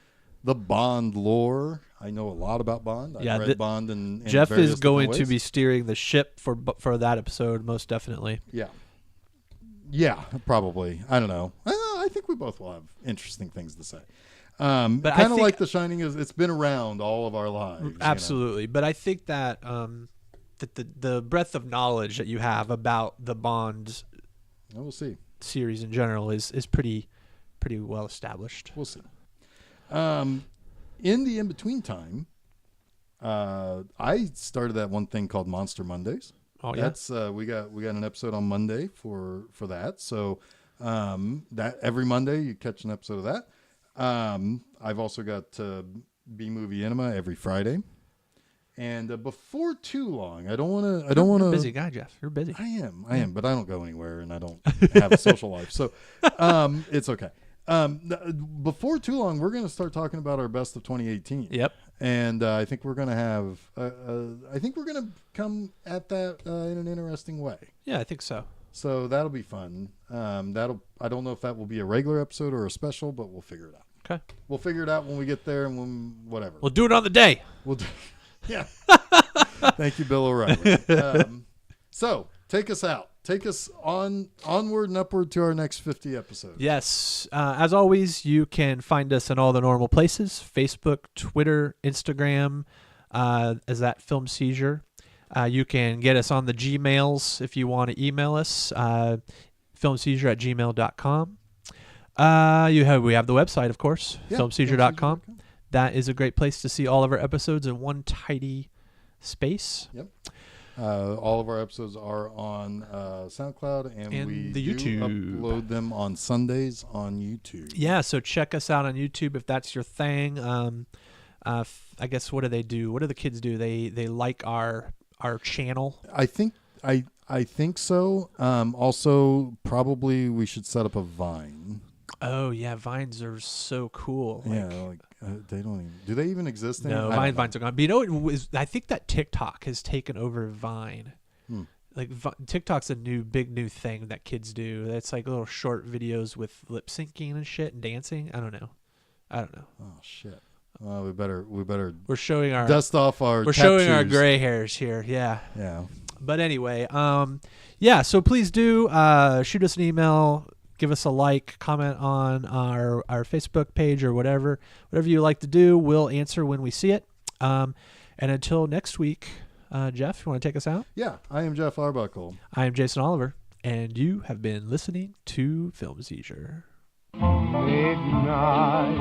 the Bond lore. I know a lot about Bond. I've read Bond in Geoff various is going ways. to be steering the ship for that episode, most definitely. Yeah, probably. I don't know. I think we both will have interesting things to say. But kind of like The Shining it's been around all of our lives. Absolutely. But I think that that the breadth of knowledge that you have about the Bond we'll see. series in general is pretty well established. We'll see. In the in-between time, I started that one thing called Monster Mondays. Oh yeah. That's we got an episode on Monday for that. So that every Monday you catch an episode of that. I've also got B Movie Enema every Friday. And before too long, I don't want to. You're a busy guy, Geoff. You're busy. I am, but I don't go anywhere, and I don't have a social life, so it's okay. Before too long, we're going to start talking about our best of 2018. Yep. And I think we're going to have. I think we're going to come at that in an interesting way. Yeah, I think so. So that'll be fun. I don't know if that will be a regular episode or a special, but we'll figure it out. Okay. We'll figure it out when we get there, and whatever. We'll do it on the day. We'll do. Yeah. Thank you, Bill O'Reilly. So take us out. Take us onward and upward to our next 50 episodes. Yes. As always, you can find us in all the normal places: Facebook, Twitter, Instagram. Is that Film Seizure? You can get us on the Gmails if you want to email us. filmseizure@gmail.com. We have the website, of course, filmseizure.com. That is a great place to see all of our episodes in one tidy space. Yep. All of our episodes are on SoundCloud, and we the YouTube. upload them on Sundays on YouTube. Yeah, so check us out on YouTube if that's your thing. I guess what do they do? What do the kids do? They like our channel. I think so. Also, probably we should set up a Vine. Oh yeah, Vines are so cool. They don't even. Do they even exist anymore? No, Vines are gone. But you know, I think that TikTok has taken over Vine. Like TikTok's a big new thing that kids do. It's like little short videos with lip syncing and shit and dancing. I don't know. Oh shit. Well, we better. We're showing our dust off our. We're showing our gray hairs here. Yeah. Yeah. But anyway, yeah. So please do shoot us an email. Give us a like, comment on our Facebook page or whatever you like to do. We'll answer when we see it. And until next week, Geoff, you want to take us out? Yeah, I am Geoff Arbuckle. I am Jason Oliver, and you have been listening to Film Seizure. Midnight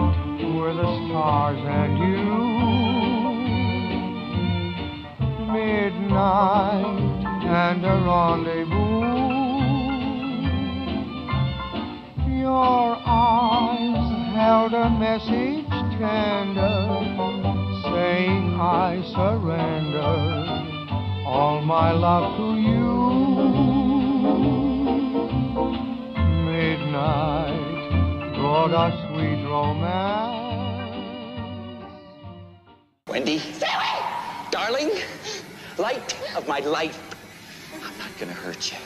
were the stars and you. Midnight and a rendezvous. Your eyes held a message tender, saying I surrender all my love to you. Midnight brought about our sweet romance. Wendy, darling, light of my life, I'm not gonna hurt you.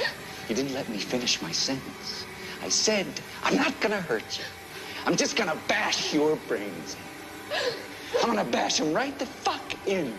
You didn't let me finish my sentence. I said, I'm not gonna hurt you. I'm just gonna bash your brains in. I'm gonna bash them right the fuck in.